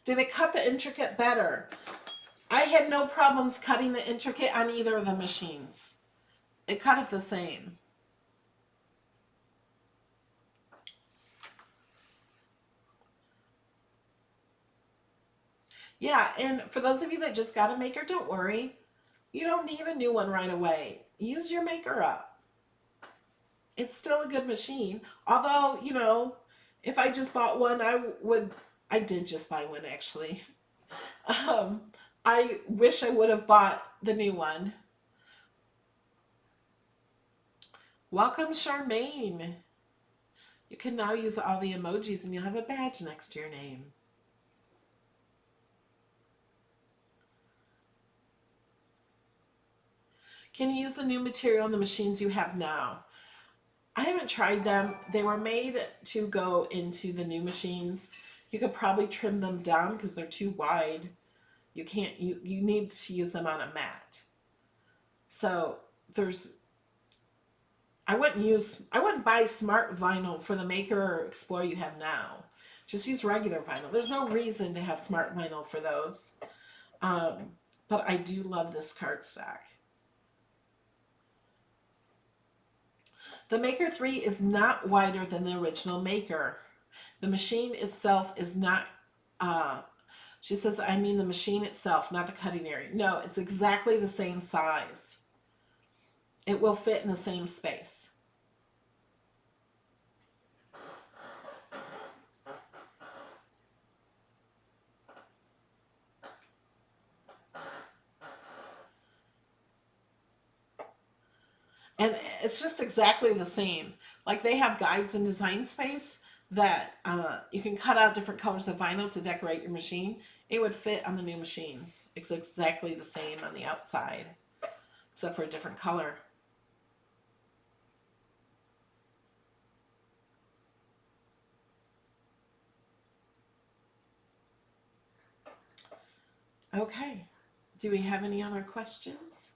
Speaker 1: Did it cut the intricate better? I had no problems cutting the intricate on either of the machines. It cut it the same. Yeah, and for those of you that just got a maker, don't worry. You don't need a new one right away. Use your maker up. It's still a good machine. Although, you know, if I just bought one, I did just buy one actually. I wish I would have bought the new one. Welcome, Charmaine. You can now use all the emojis and you'll have a badge next to your name. Can you use the new material on the machines you have now? I haven't tried them. They were made to go into the new machines. You could probably trim them down because they're too wide. You can't, you need to use them on a mat. So I wouldn't buy smart vinyl for the Maker or Explorer you have now. Just use regular vinyl. There's no reason to have smart vinyl for those. But I do love this cardstock. The Maker 3 is not wider than the original Maker. The machine itself is not, she says, I mean the machine itself, not the cutting area. No, it's exactly the same size. It will fit in the same space. And it's just exactly the same. Like they have guides in Design Space that you can cut out different colors of vinyl to decorate your machine. It would fit on the new machines. It's exactly the same on the outside, except for a different color. Okay, do we have any other questions?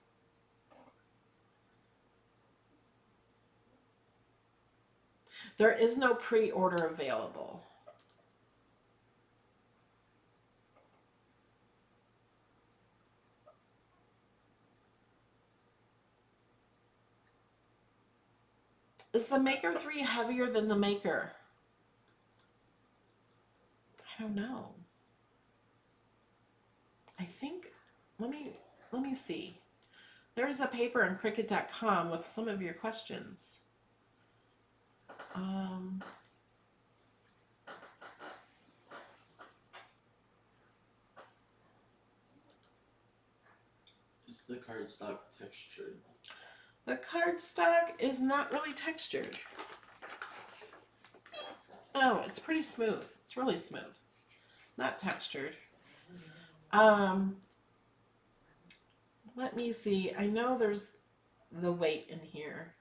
Speaker 1: There is no pre-order available. Is the Maker 3 heavier than the Maker? I don't know. I think, let me see. There's a paper on Cricut.com with some of your questions.
Speaker 3: Is the cardstock textured?
Speaker 1: The cardstock is not really textured. Oh, it's pretty smooth. It's really smooth. Not textured. Let me see. I know there's the weight in here.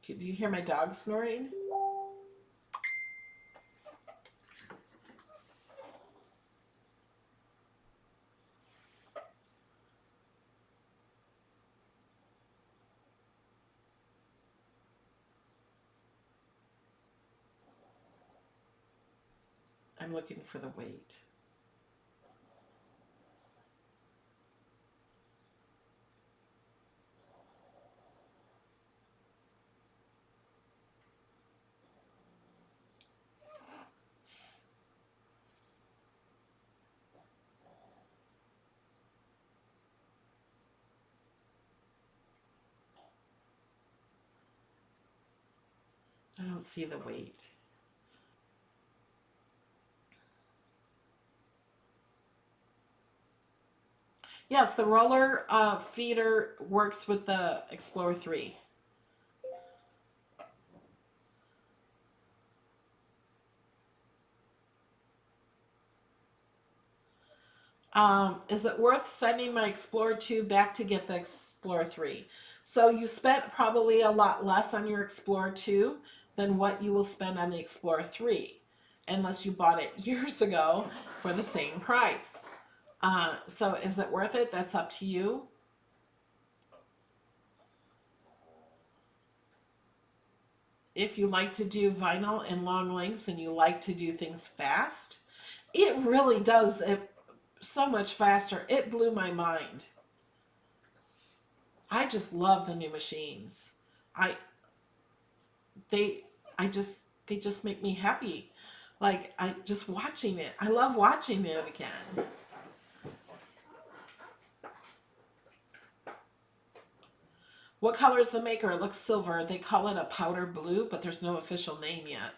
Speaker 1: Do you hear my dog snoring? I'm looking for the weight. I don't see the weight. Yes, the roller feeder works with the Explorer 3. Is it worth sending my Explorer 2 back to get the Explorer 3? So you spent probably a lot less on your Explorer 2 than what you will spend on the Explorer 3, unless you bought it years ago for the same price. So is it worth it? That's up to you. if you like to do vinyl and long lengths and you like to do things fast, it really does it so much faster. It blew my mind. I just love the new machines. I they I just they just make me happy. Like I just watching it. I love watching it again. What color is the maker? It looks silver. They call it a powder blue, but there's no official name yet.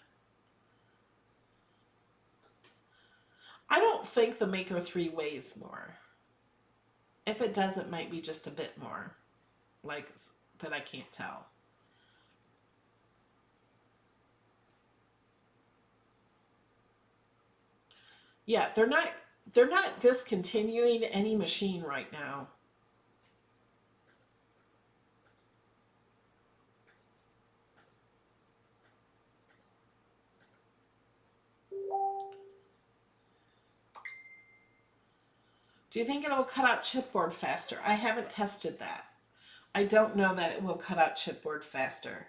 Speaker 1: I don't think the Maker 3 weighs more. If it does, it might be just a bit more. Like, that I can't tell. Yeah, they're not discontinuing any machine right now. Do you think it will cut out chipboard faster? I haven't tested that. I don't know that it will cut out chipboard faster.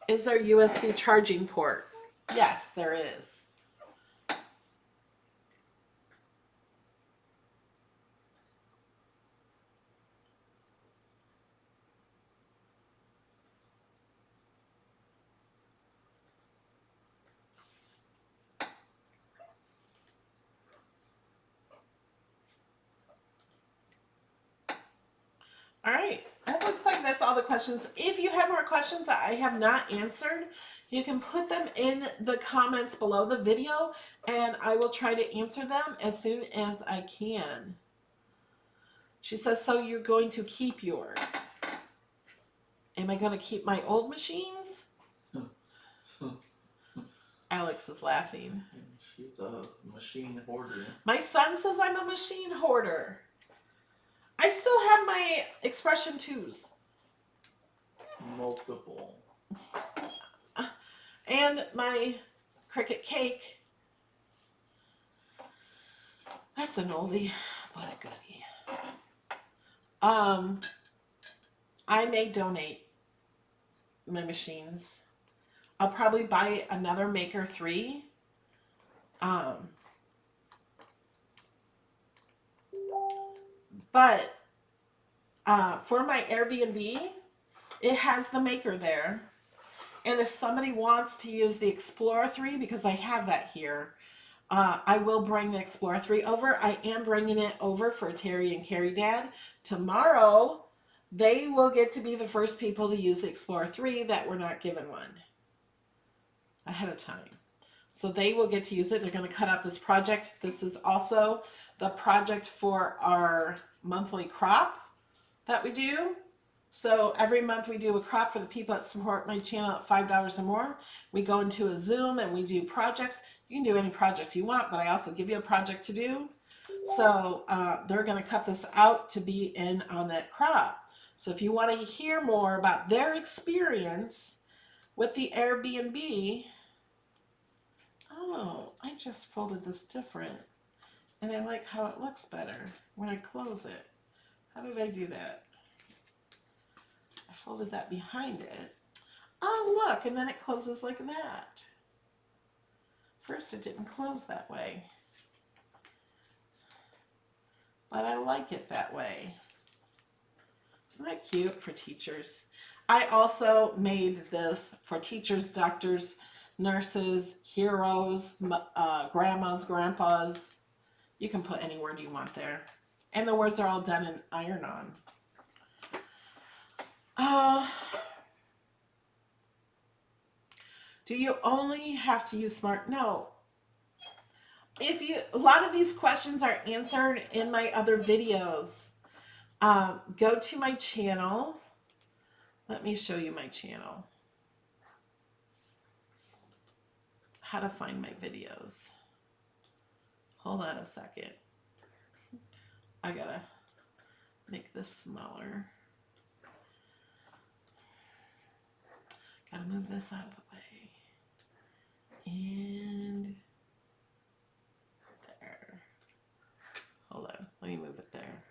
Speaker 1: Is there USB charging port? Yes, there is. All right, it looks like that's all the questions. If you have more questions that I have not answered, you can put them in the comments below the video and I will try to answer them as soon as I can. She says, so you're going to keep yours. Am I going to keep my old machines? Alex is laughing.
Speaker 3: She's a machine hoarder.
Speaker 1: My son says I'm a machine hoarder. I still have my Expression 2s.
Speaker 3: Multiple.
Speaker 1: And my Cricut cake. That's an oldie, but a goodie. I may donate my machines. I'll probably buy another Maker 3. But for my Airbnb, it has the Maker there. And if somebody wants to use the Explorer 3, because I have that here, I will bring the Explorer 3 over. I am bringing it over for Terry and Carrie Dad. Tomorrow, they will get to be the first people to use the Explorer 3 that were not given one ahead of time. So they will get to use it. They're going to cut out this project. This is also the project for our monthly crop that we do. So every month we do a crop for the people that support my channel at $5 or more. We go into a Zoom and we do projects. You can do any project you want, but I also give you a project to do. So they're going to cut this out to be in on that crop. So if you want to hear more about their experience with the Airbnb, oh, I just folded this different. And I like how it looks better when I close it. How did I do that? I folded that behind it. Oh, look, and then it closes like that. First, it didn't close that way. But I like it that way. Isn't that cute for teachers? I also made this for teachers, doctors, nurses, heroes, grandmas, grandpas. You can put any word you want there. And the words are all done in iron-on. Do you only have to use Smart? No. A lot of these questions are answered in my other videos. Go to my channel. Let me show you my channel. How to find my videos. Hold on a second. I gotta make this smaller. Gotta move this out of the way. And there. Hold on, let me move it there.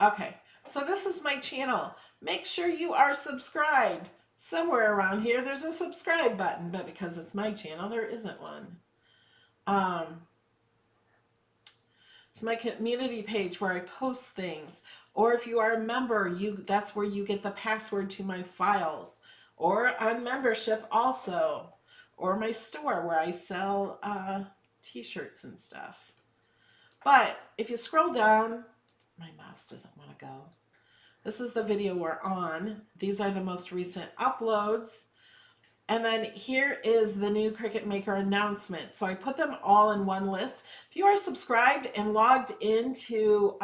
Speaker 1: Okay, so this is my channel. Make sure you are subscribed. Somewhere around here there's a subscribe button, but because it's my channel, there isn't one. It's my community page where I post things. Or if you are a member, that's where you get the password to my files. Or on membership also. Or my store where I sell t-shirts and stuff. But if you scroll down, my mouse doesn't want to go. This is the video we're on. These are the most recent uploads. And then here is the new Cricut Maker announcement. So I put them all in one list. If you are subscribed and logged into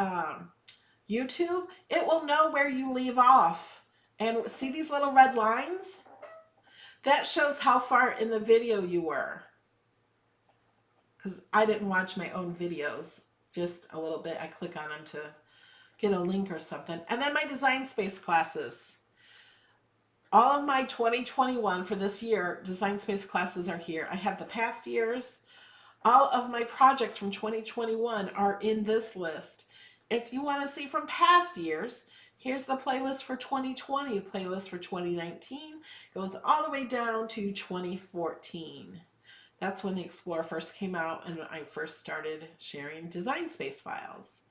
Speaker 1: YouTube, it will know where you leave off. And see these little red lines? That shows how far in the video you were. Because I didn't watch my own videos. Just a little bit. I click on them to get a link or something. And then my Design Space classes. All of my 2021 for this year, Design Space classes are here. I have the past years. All of my projects from 2021 are in this list. If you want to see from past years, here's the playlist for 2020, playlist for 2019. Goes all the way down to 2014. That's when the Explorer first came out and I first started sharing Design Space files.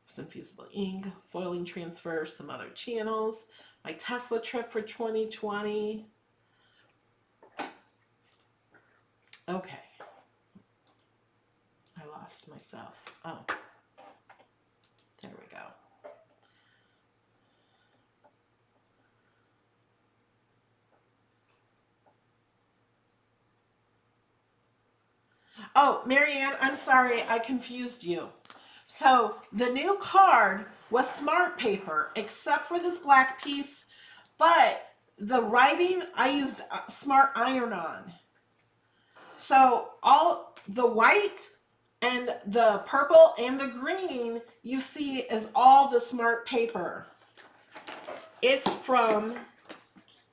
Speaker 1: Some fusible ink, foiling transfer, some other channels. My Tesla trip for 2020. Okay. I lost myself. Oh. There we go. Oh, Marianne, I'm sorry, I confused you. So the new card was smart paper, except for this black piece, but the writing I used smart iron-on. So all the white and the purple and the green you see is all the smart paper. It's from,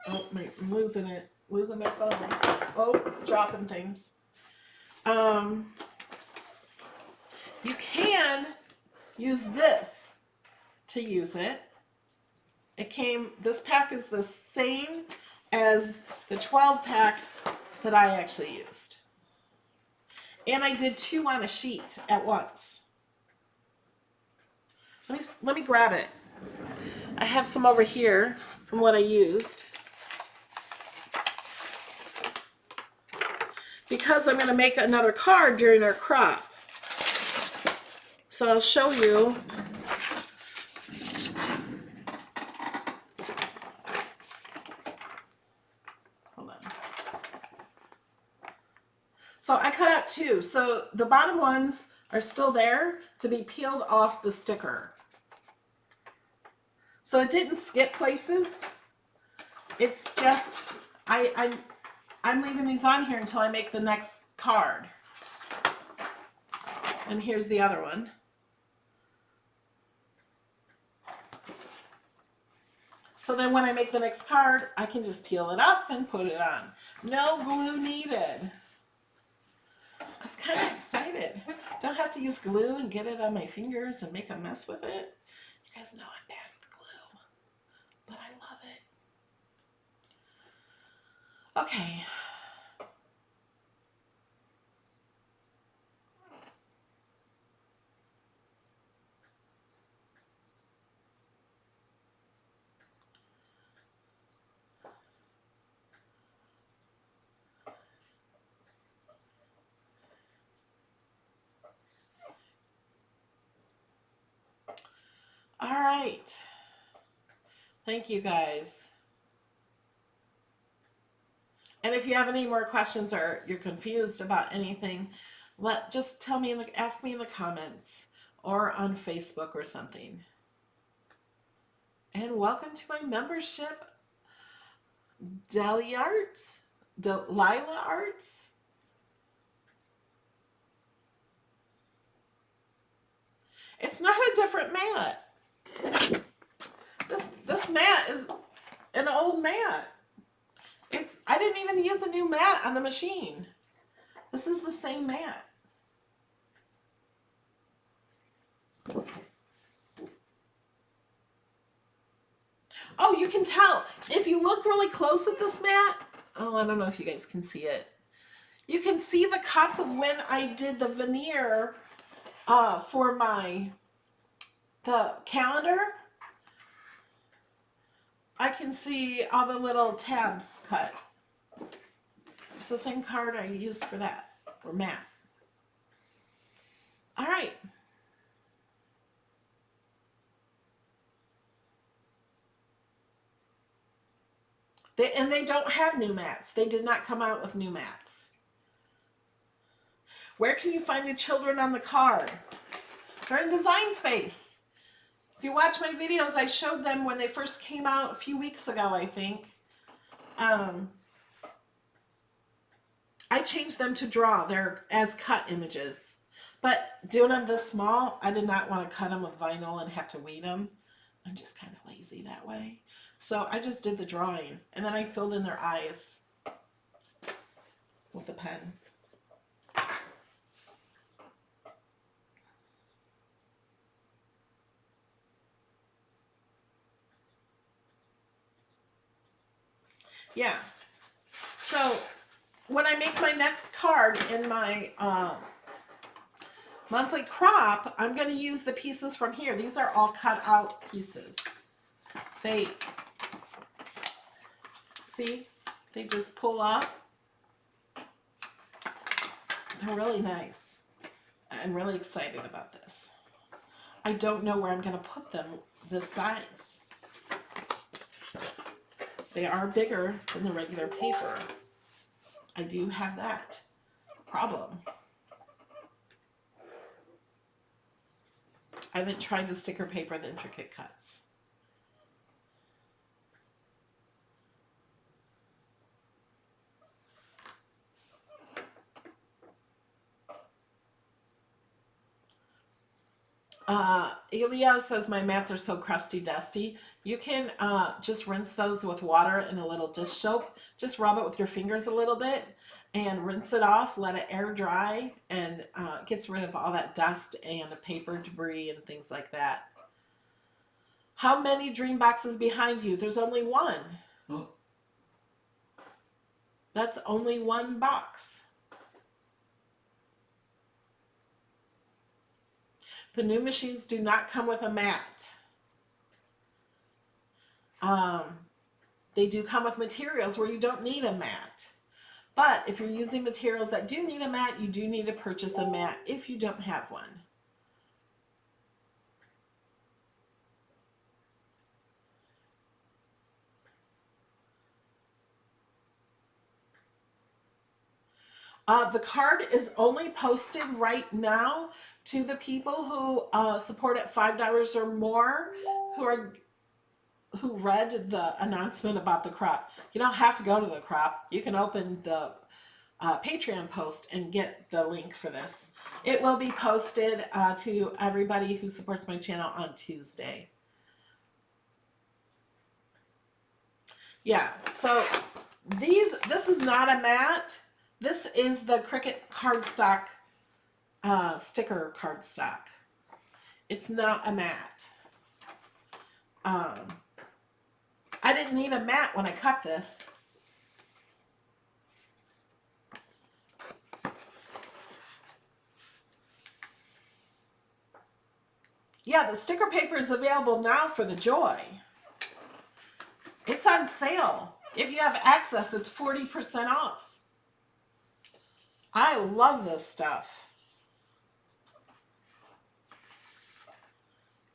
Speaker 1: oh, I'm losing my phone. Oh, dropping things. You can use this to use it. This pack is the same as the 12 pack that I actually used. And I did 2 on a sheet at once. Let me grab it. I have some over here from what I used. Because I'm going to make another card during our crop. So I'll show you. Hold on. So I cut out 2. So the bottom ones are still there to be peeled off the sticker. So it didn't skip places. It's just, I'm leaving these on here until I make the next card. And here's the other one. So then when I make the next card, I can just peel it up and put it on. No glue needed. I was kind of excited. Don't have to use glue and get it on my fingers and make a mess with it. You guys know I'm bad with glue, but I love it. Okay. All right. Thank you guys. And if you have any more questions or you're confused about anything, just tell me ask me in the comments or on Facebook or something. And welcome to my membership, Delilah Arts. It's not a different mat. This mat is an old mat. I didn't even use a new mat on the machine. This is the same mat. Oh, you can tell. If you look really close at this mat, oh, I don't know if you guys can see it. You can see the cuts of when I did the veneer for the calendar. I can see all the little tabs cut. It's the same card I used for that, or mat. All right. They don't have new mats. They did not come out with new mats. Where can you find the children on the card? They're in Design Space. If you watch my videos, I showed them when they first came out a few weeks ago, I think. I changed them to draw. They're as cut images. But doing them this small, I did not want to cut them with vinyl and have to weed them. I'm just kind of lazy that way. So I just did the drawing, and then I filled in their eyes with a pen. Yeah. So when I make my next card in my monthly crop, I'm going to use the pieces from here. These are all cut out pieces. See, they just pull up. They're really nice. I'm really excited about this. I don't know where I'm going to put them this size. They are bigger than the regular paper. I do have that problem. I haven't tried the sticker paper, the intricate cuts. Elia says my mats are so crusty dusty. You can just rinse those with water and a little dish soap. Just rub it with your fingers a little bit and rinse it off. Let it air dry, and it gets rid of all that dust and the paper debris and things like that. How many dream boxes behind you? There's only one.
Speaker 3: Oh.
Speaker 1: That's only one box. The new machines do not come with a mat. They do come with materials where you don't need a mat. But if you're using materials that do need a mat, you do need to purchase a mat if you don't have one. The card is only posted right now to the people who support at $5 or more, who read the announcement about the crop. You don't have to go to the crop. You can open the Patreon post and get the link for this. It will be posted to everybody who supports my channel on Tuesday. Yeah, so this is not a mat. This is the Cricut cardstock sticker cardstock. It's not a mat. I didn't need a mat when I cut this. Yeah, the sticker paper is available now for the Joy. It's on sale. If you have access, it's 40% off. I love this stuff.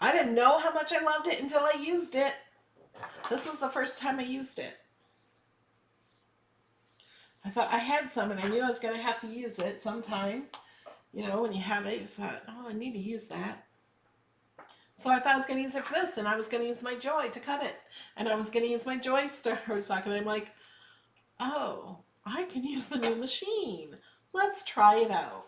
Speaker 1: I didn't know how much I loved it until I used it. This was the first time I used it. I thought I had some and I knew I was going to have to use it sometime. You know, when you have it, you thought, oh, I need to use that. So I thought I was going to use it for this, and I was going to use my Joy to cut it. And I was going to use my Joy cardstock, and I'm like, oh, I can use the new machine. Let's try it out.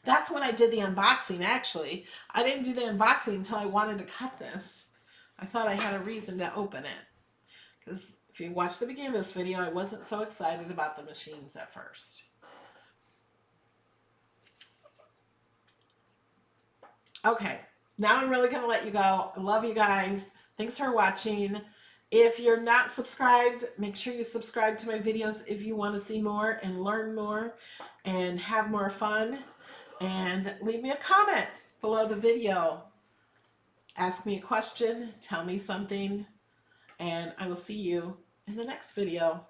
Speaker 1: That's when I did the unboxing, actually. I didn't do the unboxing until I wanted to cut this. I thought I had a reason to open it. Because if you watch the beginning of this video, I wasn't so excited about the machines at first. Okay, now I'm really going to let you go. I love you guys. Thanks for watching. If you're not subscribed, make sure you subscribe to my videos if you want to see more and learn more and have more fun. And leave me a comment below the video. Ask me a question, tell me something, and I will see you in the next video.